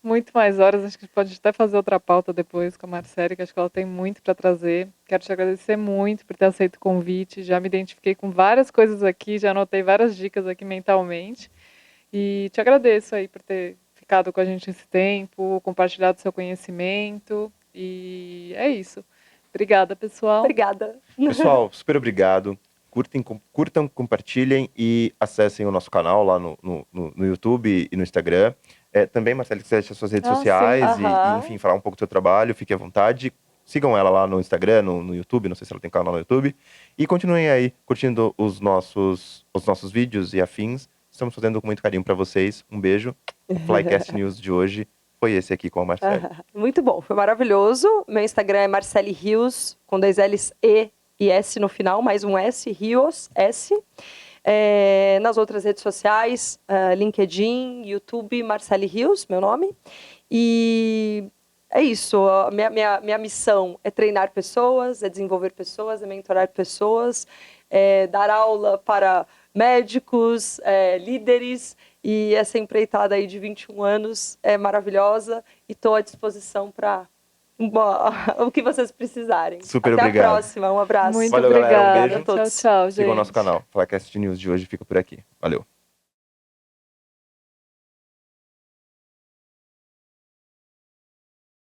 muito mais horas. Acho que a gente pode até fazer outra pauta depois com a Marcele, que acho que ela tem muito para trazer. Quero te agradecer muito por ter aceito o convite. Já me identifiquei com várias coisas aqui, já anotei várias dicas aqui mentalmente. E te agradeço aí por ter ficado com a gente esse tempo, compartilhado seu conhecimento. E é isso. Obrigada, pessoal. Obrigada. Pessoal, super obrigado. Curtam, compartilhem e acessem o nosso canal lá no YouTube e no Instagram. Também, Marcelo, se quiser deixar suas redes sociais e, enfim, falar um pouco do seu trabalho, fique à vontade. Sigam ela lá no Instagram, no YouTube, não sei se ela tem canal no YouTube. E continuem aí curtindo os nossos vídeos e afins. Estamos fazendo com muito carinho para vocês. Um beijo. O Flycast News de hoje foi esse aqui com a Marcele. Muito bom, foi maravilhoso. Meu Instagram é Marcele Rios, com 2 L's e S no final, mais um S, Rios, S. Nas outras redes sociais, LinkedIn, YouTube, Marcele Rios, meu nome. E é isso, minha missão é treinar pessoas, é desenvolver pessoas, é mentorar pessoas, é dar aula para médicos, líderes, e essa empreitada aí de 21 anos é maravilhosa e estou à disposição para o que vocês precisarem. Super Até obrigado. a próxima, um abraço. Muito Valeu, obrigada. galera, um beijo. Tchau, tchau, gente. Sigam o nosso canal. Flycast News de hoje fica por aqui. Valeu.